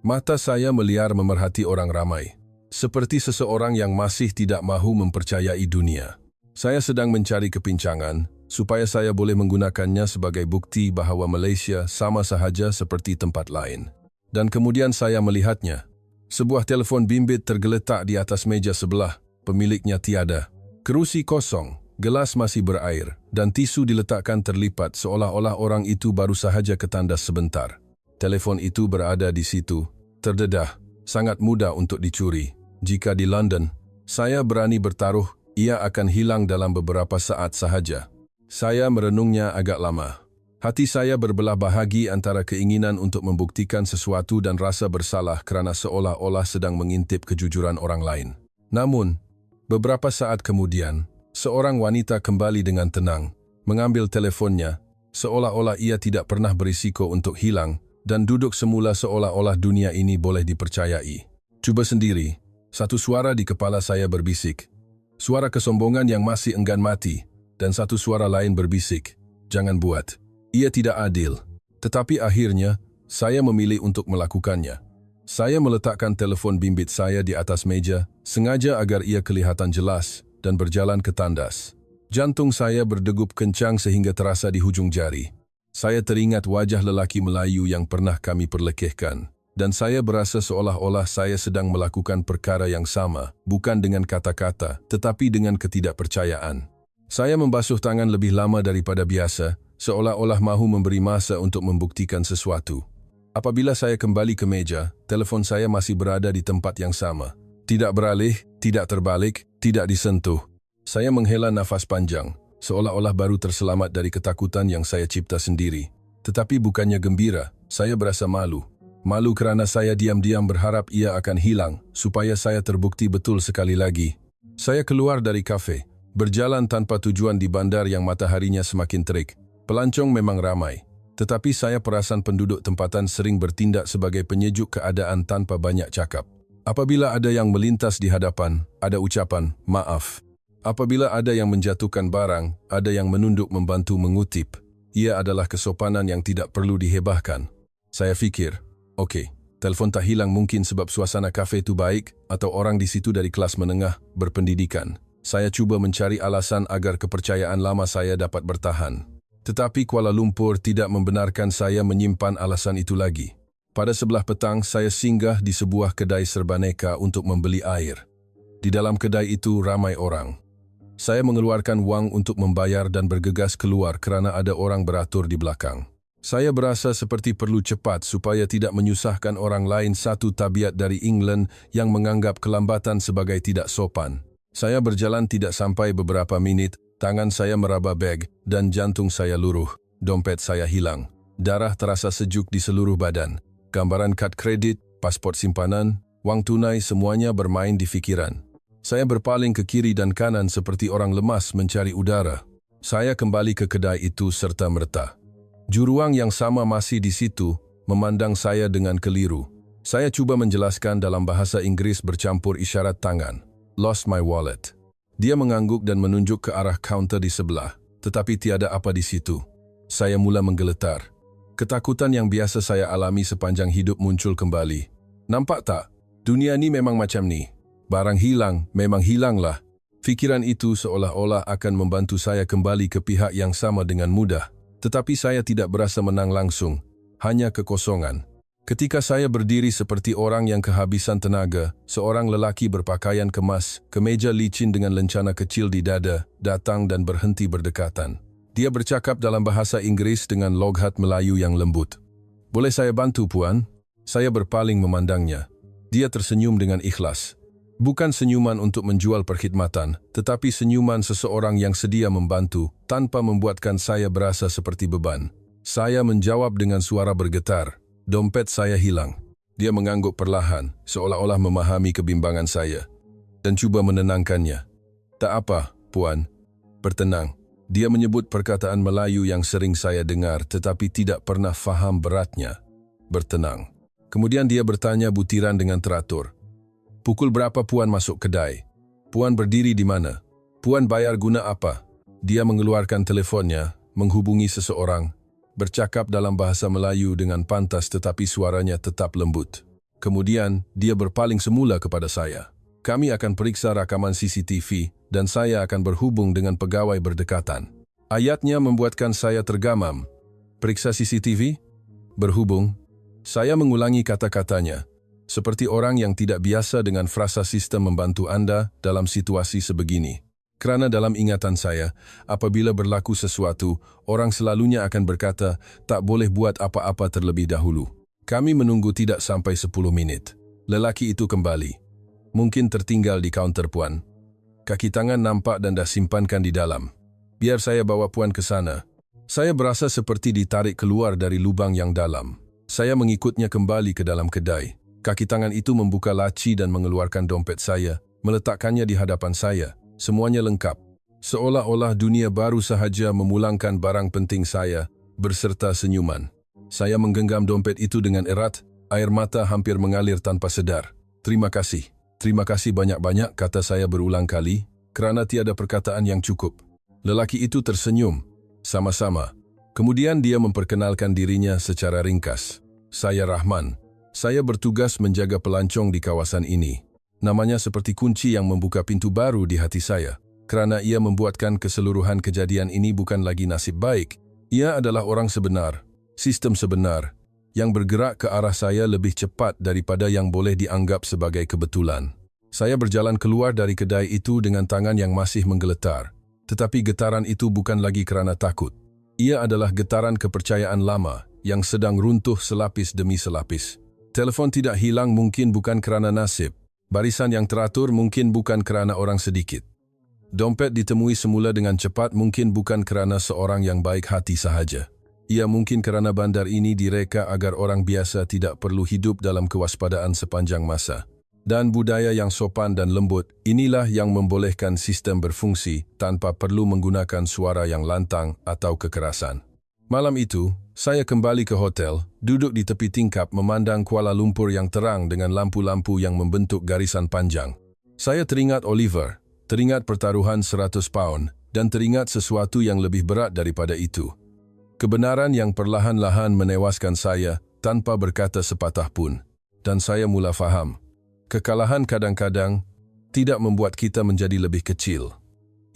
Mata saya meliar memerhati orang ramai, seperti seseorang yang masih tidak mahu mempercayai dunia. Saya sedang mencari kepincangan, supaya saya boleh menggunakannya sebagai bukti bahawa Malaysia sama sahaja seperti tempat lain. Dan kemudian saya melihatnya. Sebuah telefon bimbit tergeletak di atas meja sebelah, pemiliknya tiada. Kerusi kosong, gelas masih berair, dan tisu diletakkan terlipat seolah-olah orang itu baru sahaja ketandas sebentar. Telefon itu berada di situ, terdedah, sangat mudah untuk dicuri. Jika di London, saya berani bertaruh, ia akan hilang dalam beberapa saat sahaja. Saya merenungnya agak lama. Hati saya berbelah bahagi antara keinginan untuk membuktikan sesuatu dan rasa bersalah kerana seolah-olah sedang mengintip kejujuran orang lain. Namun, beberapa saat kemudian, seorang wanita kembali dengan tenang, mengambil teleponnya, seolah-olah ia tidak pernah berisiko untuk hilang, dan duduk semula seolah-olah dunia ini boleh dipercayai. Cuba sendiri, satu suara di kepala saya berbisik. Suara kesombongan yang masih enggan mati, dan satu suara lain berbisik, jangan buat. Ia tidak adil, tetapi akhirnya saya memilih untuk melakukannya. Saya meletakkan telefon bimbit saya di atas meja, sengaja agar ia kelihatan jelas dan berjalan ke tandas. Jantung saya berdegup kencang sehingga terasa di hujung jari. Saya teringat wajah lelaki Melayu yang pernah kami perlekehkan, dan saya berasa seolah-olah saya sedang melakukan perkara yang sama, bukan dengan kata-kata, tetapi dengan ketidakpercayaan. Saya membasuh tangan lebih lama daripada biasa, seolah-olah mahu memberi masa untuk membuktikan sesuatu. Apabila saya kembali ke meja, telefon saya masih berada di tempat yang sama. Tidak beralih, tidak terbalik, tidak disentuh. Saya menghela nafas panjang, seolah-olah baru terselamat dari ketakutan yang saya cipta sendiri. Tetapi bukannya gembira, saya berasa malu. Malu kerana saya diam-diam berharap ia akan hilang, supaya saya terbukti betul sekali lagi. Saya keluar dari kafe, berjalan tanpa tujuan di bandar yang mataharinya semakin terik. Pelancong memang ramai, tetapi saya perasan penduduk tempatan sering bertindak sebagai penyejuk keadaan tanpa banyak cakap. Apabila ada yang melintas di hadapan, ada ucapan, maaf. Apabila ada yang menjatuhkan barang, ada yang menunduk membantu mengutip. Ia adalah kesopanan yang tidak perlu dihebahkan. Saya fikir, okey, telefon tak hilang mungkin sebab suasana kafe itu baik atau orang di situ dari kelas menengah berpendidikan. Saya cuba mencari alasan agar kepercayaan lama saya dapat bertahan. Tetapi Kuala Lumpur tidak membenarkan saya menyimpan alasan itu lagi. Pada sebelah petang, saya singgah di sebuah kedai serbaneka untuk membeli air. Di dalam kedai itu ramai orang. Saya mengeluarkan wang untuk membayar dan bergegas keluar kerana ada orang beratur di belakang. Saya berasa seperti perlu cepat supaya tidak menyusahkan orang lain, satu tabiat dari England yang menganggap kelambatan sebagai tidak sopan. Saya berjalan tidak sampai beberapa minit, tangan saya meraba beg dan jantung saya luruh. Dompet saya hilang. Darah terasa sejuk di seluruh badan. Gambaran kad kredit, pasport simpanan, wang tunai semuanya bermain di fikiran. Saya berpaling ke kiri dan kanan seperti orang lemas mencari udara. Saya kembali ke kedai itu serta-merta. Juruang yang sama masih di situ, memandang saya dengan keliru. Saya cuba menjelaskan dalam bahasa Inggris bercampur isyarat tangan. Lost my wallet. Dia mengangguk dan menunjuk ke arah kaunter di sebelah, tetapi tiada apa di situ. Saya mula menggeletar. Ketakutan yang biasa saya alami sepanjang hidup muncul kembali. Nampak tak? Dunia ni memang macam ni. Barang hilang, memang hilanglah. Fikiran itu seolah-olah akan membantu saya kembali ke pihak yang sama dengan mudah. Tetapi saya tidak berasa menang langsung, hanya kekosongan. Ketika saya berdiri seperti orang yang kehabisan tenaga, seorang lelaki berpakaian kemas, kemeja licin dengan lencana kecil di dada, datang dan berhenti berdekatan. Dia bercakap dalam bahasa Inggris dengan logat Melayu yang lembut. "Boleh saya bantu, Puan?" Saya berpaling memandangnya. Dia tersenyum dengan ikhlas. Bukan senyuman untuk menjual perkhidmatan, tetapi senyuman seseorang yang sedia membantu tanpa membuatkan saya berasa seperti beban. Saya menjawab dengan suara bergetar, "Dompet saya hilang." Dia mengangguk perlahan, seolah-olah memahami kebimbangan saya, dan cuba menenangkannya. "Tak apa, Puan. Bertenang." Dia menyebut perkataan Melayu yang sering saya dengar tetapi tidak pernah faham beratnya. Bertenang. Kemudian dia bertanya butiran dengan teratur. "Pukul berapa Puan masuk kedai? Puan berdiri di mana? Puan bayar guna apa?" Dia mengeluarkan telefonnya, menghubungi seseorang, bercakap dalam bahasa Melayu dengan pantas tetapi suaranya tetap lembut. Kemudian, dia berpaling semula kepada saya. "Kami akan periksa rakaman CCTV dan saya akan berhubung dengan pegawai berdekatan." Ayatnya membuatkan saya tergamam. "Periksa CCTV? Berhubung?" Saya mengulangi kata-katanya. Seperti orang yang tidak biasa dengan frasa sistem membantu Anda dalam situasi sebegini. Kerana dalam ingatan saya, apabila berlaku sesuatu, orang selalunya akan berkata, tak boleh buat apa-apa terlebih dahulu. Kami menunggu tidak sampai 10 minit. Lelaki itu kembali. "Mungkin tertinggal di kaunter, Puan. Kaki tangan nampak dan dah simpankan di dalam. Biar saya bawa Puan ke sana." Saya berasa seperti ditarik keluar dari lubang yang dalam. Saya mengikutnya kembali ke dalam kedai. Kaki tangan itu membuka laci dan mengeluarkan dompet saya, meletakkannya di hadapan saya. Semuanya lengkap. Seolah-olah dunia baru sahaja memulangkan barang penting saya, berserta senyuman. Saya menggenggam dompet itu dengan erat, air mata hampir mengalir tanpa sedar. Terima kasih banyak-banyak," kata saya berulang kali, kerana tiada perkataan yang cukup. Lelaki itu tersenyum. "Sama-sama." Kemudian dia memperkenalkan dirinya secara ringkas. "Saya Rahman. Saya bertugas menjaga pelancong di kawasan ini." Namanya seperti kunci yang membuka pintu baru di hati saya, kerana ia membuatkan keseluruhan kejadian ini bukan lagi nasib baik. Ia adalah orang sebenar, sistem sebenar, yang bergerak ke arah saya lebih cepat daripada yang boleh dianggap sebagai kebetulan. Saya berjalan keluar dari kedai itu dengan tangan yang masih menggeletar, tetapi getaran itu bukan lagi kerana takut. Ia adalah getaran kepercayaan lama yang sedang runtuh selapis demi selapis. Telefon tidak hilang mungkin bukan kerana nasib. Barisan yang teratur mungkin bukan kerana orang sedikit. Dompet ditemui semula dengan cepat mungkin bukan kerana seorang yang baik hati sahaja. Ia mungkin kerana bandar ini direka agar orang biasa tidak perlu hidup dalam kewaspadaan sepanjang masa. Dan budaya yang sopan dan lembut, inilah yang membolehkan sistem berfungsi tanpa perlu menggunakan suara yang lantang atau kekerasan. Malam itu, saya kembali ke hotel, duduk di tepi tingkap memandang Kuala Lumpur yang terang dengan lampu-lampu yang membentuk garisan panjang. Saya teringat Oliver, teringat pertaruhan 100 pound, dan teringat sesuatu yang lebih berat daripada itu. Kebenaran yang perlahan-lahan menewaskan saya tanpa berkata sepatah pun. Dan saya mula faham. Kekalahan kadang-kadang tidak membuat kita menjadi lebih kecil.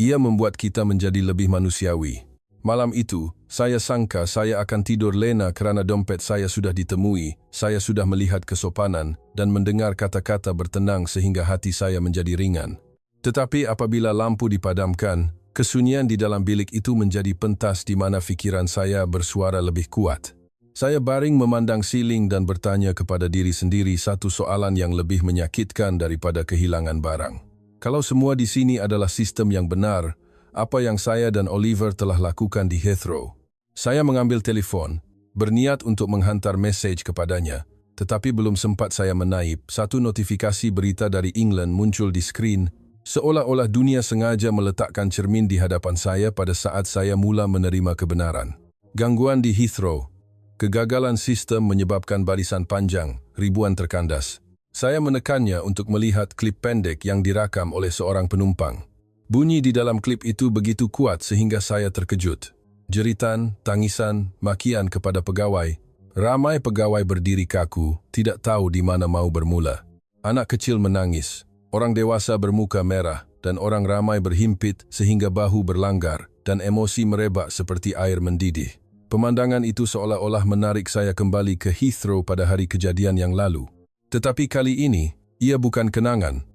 Ia membuat kita menjadi lebih manusiawi. Malam itu, saya sangka saya akan tidur lena kerana dompet saya sudah ditemui, saya sudah melihat kesopanan dan mendengar kata-kata bertenang sehingga hati saya menjadi ringan. Tetapi apabila lampu dipadamkan, kesunyian di dalam bilik itu menjadi pentas di mana fikiran saya bersuara lebih kuat. Saya baring memandang siling dan bertanya kepada diri sendiri satu soalan yang lebih menyakitkan daripada kehilangan barang. Kalau semua di sini adalah sistem yang benar, apa yang saya dan Oliver telah lakukan di Heathrow? Saya mengambil telefon, berniat untuk menghantar mesej kepadanya, tetapi belum sempat saya menaip, satu notifikasi berita dari England muncul di skrin, seolah-olah dunia sengaja meletakkan cermin di hadapan saya pada saat saya mula menerima kebenaran. Gangguan di Heathrow. Kegagalan sistem menyebabkan barisan panjang, ribuan terkandas. Saya menekannya untuk melihat klip pendek yang dirakam oleh seorang penumpang. Bunyi di dalam klip itu begitu kuat sehingga saya terkejut. Jeritan, tangisan, makian kepada pegawai. Ramai pegawai berdiri kaku, tidak tahu di mana mau bermula. Anak kecil menangis, orang dewasa bermuka merah, dan orang ramai berhimpit sehingga bahu berlanggar dan emosi merebak seperti air mendidih. Pemandangan itu seolah-olah menarik saya kembali ke Heathrow pada hari kejadian yang lalu. Tetapi kali ini, ia bukan kenangan.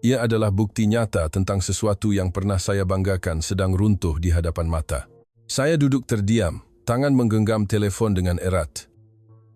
Ia adalah bukti nyata tentang sesuatu yang pernah saya banggakan sedang runtuh di hadapan mata. Saya duduk terdiam, tangan menggenggam telepon dengan erat.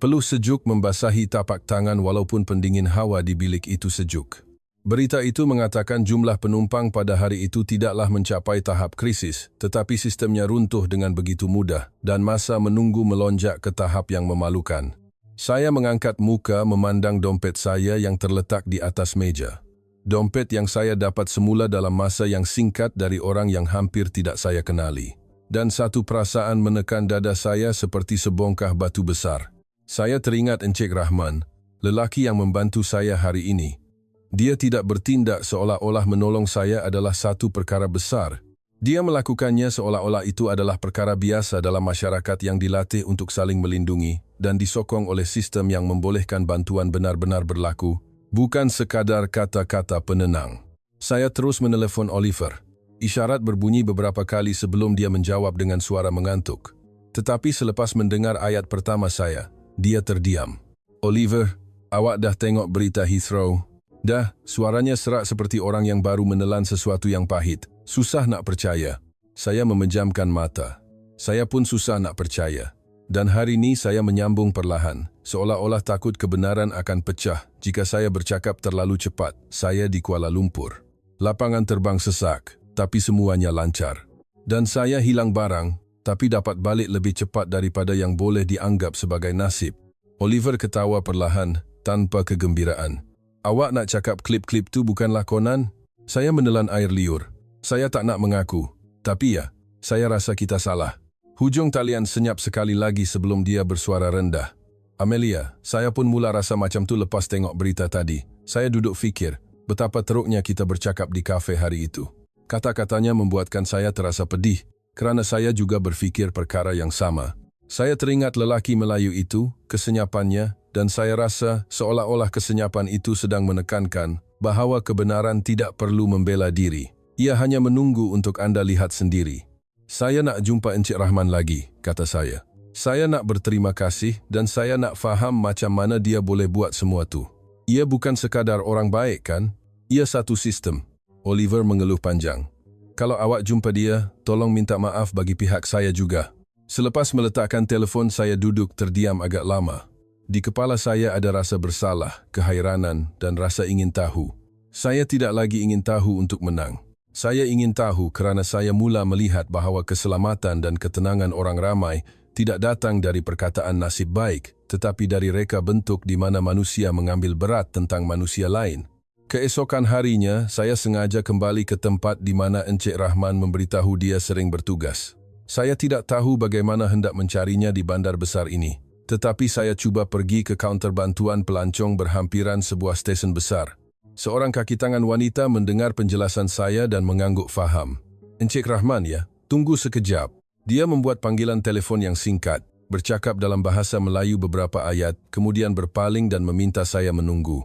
Peluh sejuk membasahi tapak tangan walaupun pendingin hawa di bilik itu sejuk. Berita itu mengatakan jumlah penumpang pada hari itu tidaklah mencapai tahap krisis, tetapi sistemnya runtuh dengan begitu mudah dan masa menunggu melonjak ke tahap yang memalukan. Saya mengangkat muka memandang dompet saya yang terletak di atas meja. Dompet yang saya dapat semula dalam masa yang singkat dari orang yang hampir tidak saya kenali. Dan satu perasaan menekan dada saya seperti sebongkah batu besar. Saya teringat Encik Rahman, lelaki yang membantu saya hari ini. Dia tidak bertindak seolah-olah menolong saya adalah satu perkara besar. Dia melakukannya seolah-olah itu adalah perkara biasa dalam masyarakat yang dilatih untuk saling melindungi dan disokong oleh sistem yang membolehkan bantuan benar-benar berlaku. Bukan sekadar kata-kata penenang. Saya terus menelepon Oliver. Isyarat berbunyi beberapa kali sebelum dia menjawab dengan suara mengantuk. Tetapi selepas mendengar ayat pertama saya, dia terdiam. Oliver, awak dah tengok berita Heathrow? Dah, suaranya serak seperti orang yang baru menelan sesuatu yang pahit. Susah nak percaya. Saya memejamkan mata. Saya pun susah nak percaya. Dan hari ini saya menyambung perlahan, seolah-olah takut kebenaran akan pecah jika saya bercakap terlalu cepat. Saya di Kuala Lumpur. Lapangan terbang sesak, tapi semuanya lancar. Dan saya hilang barang, tapi dapat balik lebih cepat daripada yang boleh dianggap sebagai nasib. Oliver ketawa perlahan, tanpa kegembiraan. Awak nak cakap klip-klip tu bukan lakonan? Saya menelan air liur. Saya tak nak mengaku. Tapi ya, saya rasa kita salah. Hujung talian senyap sekali lagi sebelum dia bersuara rendah. Amelia, saya pun mula rasa macam tu lepas tengok berita tadi. Saya duduk fikir, betapa teruknya kita bercakap di kafe hari itu. Kata-katanya membuatkan saya terasa pedih, kerana saya juga berfikir perkara yang sama. Saya teringat lelaki Melayu itu, kesenyapannya, dan saya rasa seolah-olah kesenyapan itu sedang menekankan bahawa kebenaran tidak perlu membela diri. Ia hanya menunggu untuk anda lihat sendiri. Saya nak jumpa Encik Rahman lagi, kata saya. Saya nak berterima kasih dan saya nak faham macam mana dia boleh buat semua tu. Ia bukan sekadar orang baik kan? Ia satu sistem. Oliver mengeluh panjang. Kalau awak jumpa dia, tolong minta maaf bagi pihak saya juga. Selepas meletakkan telefon, saya duduk terdiam agak lama. Di kepala saya ada rasa bersalah, kehairanan dan rasa ingin tahu. Saya tidak lagi ingin tahu untuk menang. Saya ingin tahu kerana saya mula melihat bahawa keselamatan dan ketenangan orang ramai tidak datang dari perkataan nasib baik, tetapi dari reka bentuk di mana manusia mengambil berat tentang manusia lain. Keesokan harinya, saya sengaja kembali ke tempat di mana Encik Rahman memberitahu dia sering bertugas. Saya tidak tahu bagaimana hendak mencarinya di bandar besar ini, tetapi saya cuba pergi ke kaunter bantuan pelancong berhampiran sebuah stesen besar. Seorang kaki tangan wanita mendengar penjelasan saya dan mengangguk faham. Encik Rahman ya, tunggu sekejap. Dia membuat panggilan telefon yang singkat, bercakap dalam bahasa Melayu beberapa ayat, kemudian berpaling dan meminta saya menunggu.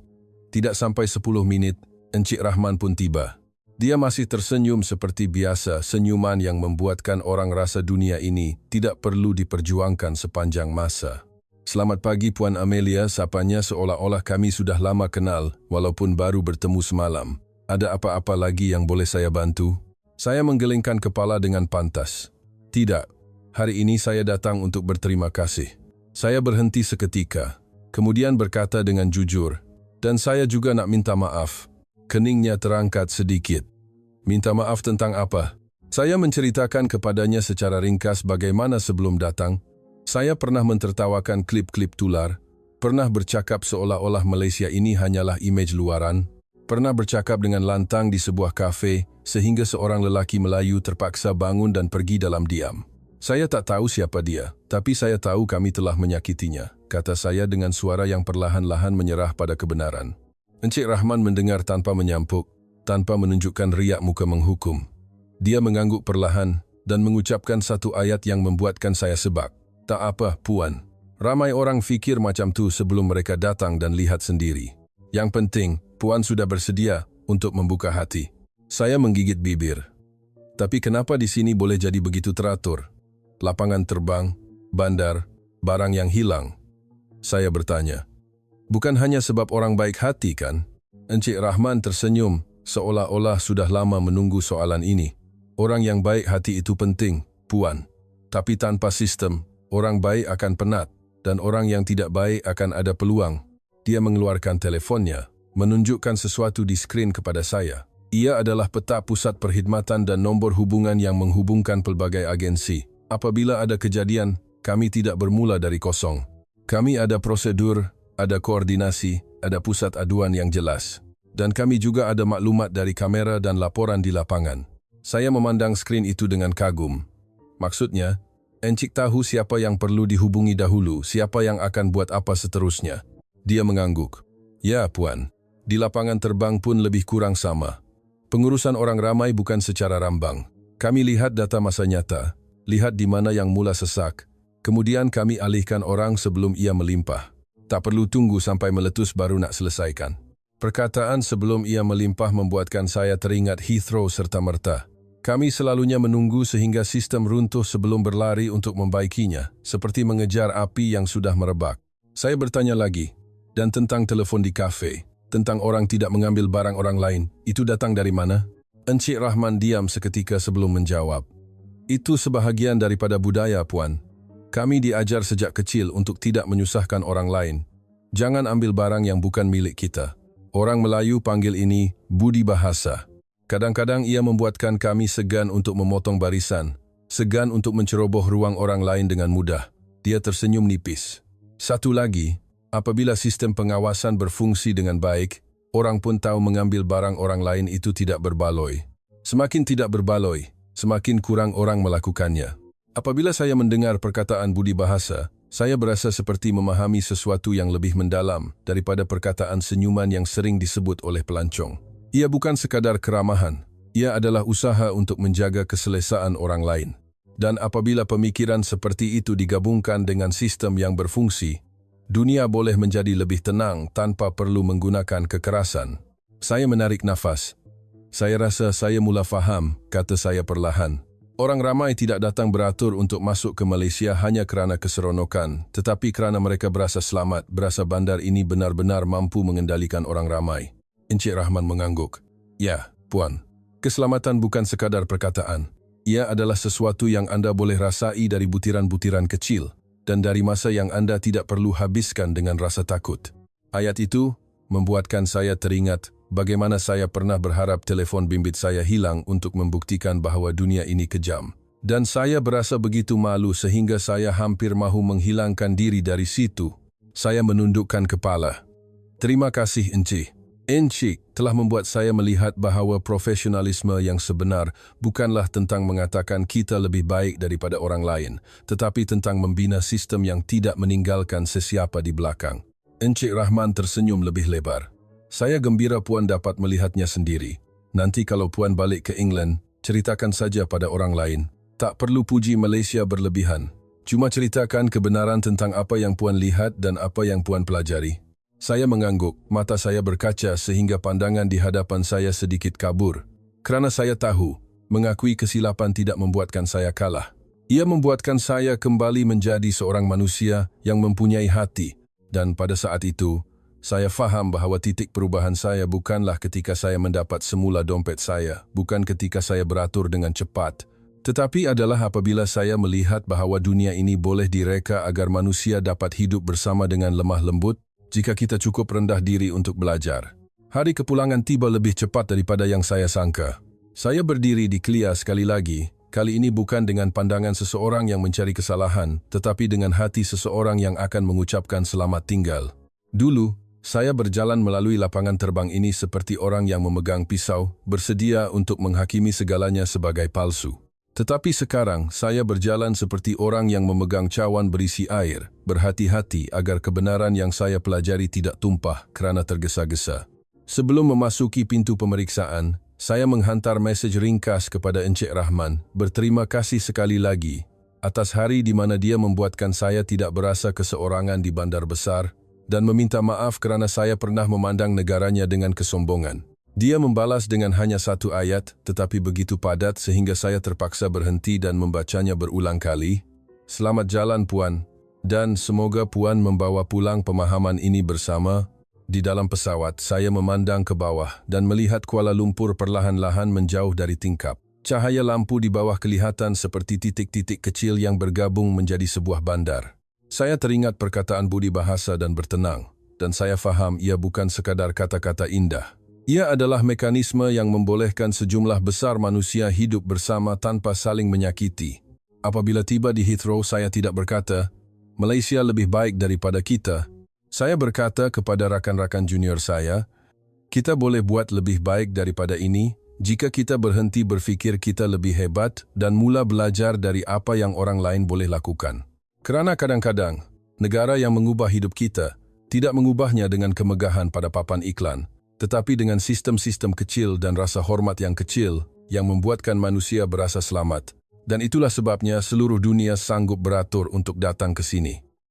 Tidak sampai 10 menit, Encik Rahman pun tiba. Dia masih tersenyum seperti biasa, senyuman yang membuatkan orang rasa dunia ini tidak perlu diperjuangkan sepanjang masa. "Selamat pagi Puan Amelia," sapanya seolah-olah kami sudah lama kenal, walaupun baru bertemu semalam. "Ada apa-apa lagi yang boleh saya bantu?" Saya menggelengkan kepala dengan pantas. "Tidak, hari ini saya datang untuk berterima kasih." Saya berhenti seketika, kemudian berkata dengan jujur, "Dan saya juga nak minta maaf." Keningnya terangkat sedikit. "Minta maaf tentang apa?" Saya menceritakan kepadanya secara ringkas bagaimana sebelum datang, saya pernah mentertawakan klip-klip tular, pernah bercakap seolah-olah Malaysia ini hanyalah imej luaran, pernah bercakap dengan lantang di sebuah kafe, sehingga seorang lelaki Melayu terpaksa bangun dan pergi dalam diam. "Saya tak tahu siapa dia, tapi saya tahu kami telah menyakitinya," kata saya dengan suara yang perlahan-lahan menyerah pada kebenaran. Encik Rahman mendengar tanpa menyampuk, tanpa menunjukkan riak muka menghukum. Dia mengangguk perlahan dan mengucapkan satu ayat yang membuatkan saya sebak. "Tak apa, Puan. Ramai orang fikir macam tu sebelum mereka datang dan lihat sendiri. Yang penting, Puan sudah bersedia untuk membuka hati." Saya menggigit bibir. "Tapi kenapa di sini boleh jadi begitu teratur? Lapangan terbang, bandar, barang yang hilang?" Saya bertanya. "Bukan hanya sebab orang baik hati, kan?" Encik Rahman tersenyum, seolah-olah sudah lama menunggu soalan ini. "Orang yang baik hati itu penting, Puan. Tapi tanpa sistem, orang baik akan penat, dan orang yang tidak baik akan ada peluang." Dia mengeluarkan teleponnya, menunjukkan sesuatu di skrin kepada saya. Ia adalah peta pusat perkhidmatan dan nombor hubungan yang menghubungkan pelbagai agensi. Apabila ada kejadian, kami tidak bermula dari kosong. Kami ada prosedur, ada koordinasi, ada pusat aduan yang jelas. Dan kami juga ada maklumat dari kamera dan laporan di lapangan. Saya memandang skrin itu dengan kagum. "Maksudnya, Encik tahu siapa yang perlu dihubungi dahulu, siapa yang akan buat apa seterusnya?" Dia mengangguk. "Ya, Puan. Di lapangan terbang pun lebih kurang sama. Pengurusan orang ramai bukan secara rambang. Kami lihat data masa nyata, lihat di mana yang mula sesak. Kemudian kami alihkan orang sebelum ia melimpah. Tak perlu tunggu sampai meletus baru nak selesaikan." Perkataan "sebelum ia melimpah" membuatkan saya teringat Heathrow serta-merta. Kami selalunya menunggu sehingga sistem runtuh sebelum berlari untuk membaikinya, seperti mengejar api yang sudah merebak. Saya bertanya lagi, "Dan tentang telefon di kafe, tentang orang tidak mengambil barang orang lain, itu datang dari mana?" Encik Rahman diam seketika sebelum menjawab. "Itu sebahagian daripada budaya, Puan. Kami diajar sejak kecil untuk tidak menyusahkan orang lain. Jangan ambil barang yang bukan milik kita. Orang Melayu panggil ini budi bahasa. Kadang-kadang ia membuatkan kami segan untuk memotong barisan, segan untuk menceroboh ruang orang lain dengan mudah." Dia tersenyum nipis. "Satu lagi, apabila sistem pengawasan berfungsi dengan baik, orang pun tahu mengambil barang orang lain itu tidak berbaloi. Semakin tidak berbaloi, semakin kurang orang melakukannya." Apabila saya mendengar perkataan budi bahasa, saya berasa seperti memahami sesuatu yang lebih mendalam daripada perkataan senyuman yang sering disebut oleh pelancong. Ia bukan sekadar keramahan, ia adalah usaha untuk menjaga keselesaan orang lain. Dan apabila pemikiran seperti itu digabungkan dengan sistem yang berfungsi, dunia boleh menjadi lebih tenang tanpa perlu menggunakan kekerasan. Saya menarik nafas. "Saya rasa saya mula faham," kata saya perlahan. "Orang ramai tidak datang beratur untuk masuk ke Malaysia hanya kerana keseronokan, tetapi kerana mereka berasa selamat, berasa bandar ini benar-benar mampu mengendalikan orang ramai." Encik Rahman mengangguk. "Ya, Puan. Keselamatan bukan sekadar perkataan. Ia adalah sesuatu yang anda boleh rasai dari butiran-butiran kecil dan dari masa yang anda tidak perlu habiskan dengan rasa takut." Ayat itu membuatkan saya teringat bagaimana saya pernah berharap telefon bimbit saya hilang untuk membuktikan bahawa dunia ini kejam. Dan saya berasa begitu malu sehingga saya hampir mahu menghilangkan diri dari situ. Saya menundukkan kepala. "Terima kasih, Encik. Encik telah membuat saya melihat bahawa profesionalisme yang sebenar bukanlah tentang mengatakan kita lebih baik daripada orang lain, tetapi tentang membina sistem yang tidak meninggalkan sesiapa di belakang." Encik Rahman tersenyum lebih lebar. "Saya gembira Puan dapat melihatnya sendiri. Nanti kalau Puan balik ke England, ceritakan saja pada orang lain. tak perlu puji Malaysia berlebihan. Cuma ceritakan kebenaran tentang apa yang Puan lihat dan apa yang Puan pelajari. Saya mengangguk, mata saya berkaca sehingga pandangan di hadapan saya sedikit kabur. Kerana saya tahu, mengakui kesilapan tidak membuatkan saya kalah. Ia membuatkan saya kembali menjadi seorang manusia yang mempunyai hati. Dan pada saat itu, saya faham bahawa titik perubahan saya bukanlah ketika saya mendapat semula dompet saya, bukan ketika saya beratur dengan cepat, tetapi adalah apabila saya melihat bahawa dunia ini boleh direka agar manusia dapat hidup bersama dengan lemah lembut jika kita cukup rendah diri untuk belajar. Hari kepulangan tiba lebih cepat daripada yang saya sangka. Saya berdiri di kelia sekali lagi, kali ini bukan dengan pandangan seseorang yang mencari kesalahan, tetapi dengan hati seseorang yang akan mengucapkan selamat tinggal. Dulu, saya berjalan melalui lapangan terbang ini seperti orang yang memegang pisau, bersedia untuk menghakimi segalanya sebagai palsu. Tetapi sekarang, saya berjalan seperti orang yang memegang cawan berisi air, berhati-hati agar kebenaran yang saya pelajari tidak tumpah kerana tergesa-gesa. Sebelum memasuki pintu pemeriksaan, saya menghantar mesej ringkas kepada Encik Rahman, berterima kasih sekali lagi atas hari di mana dia membuatkan saya tidak berasa keseorangan di bandar besar dan meminta maaf kerana saya pernah memandang negaranya dengan kesombongan. Dia membalas dengan hanya satu ayat, tetapi begitu padat sehingga saya terpaksa berhenti dan membacanya berulang kali. Selamat jalan Puan, dan semoga Puan membawa pulang pemahaman ini bersama. Di dalam pesawat, saya memandang ke bawah dan melihat Kuala Lumpur perlahan-lahan menjauh dari tingkap. Cahaya lampu di bawah kelihatan seperti titik-titik kecil yang bergabung menjadi sebuah bandar. Saya teringat perkataan budi bahasa dan bertenang, dan saya faham ia bukan sekadar kata-kata indah. Ia adalah mekanisme yang membolehkan sejumlah besar manusia hidup bersama tanpa saling menyakiti. Apabila tiba di Heathrow, saya tidak berkata, Malaysia lebih baik daripada kita. Saya berkata kepada rakan-rakan junior saya, kita boleh buat lebih baik daripada ini jika kita berhenti berfikir kita lebih hebat dan mula belajar dari apa yang orang lain boleh lakukan. Kerana kadang-kadang, negara yang mengubah hidup kita tidak mengubahnya dengan kemegahan pada papan iklan, tetapi dengan sistem-sistem kecil dan rasa hormat yang kecil yang membuatkan manusia berasa selamat. Dan itulah sebabnya seluruh dunia sanggup beratur untuk datang ke sini.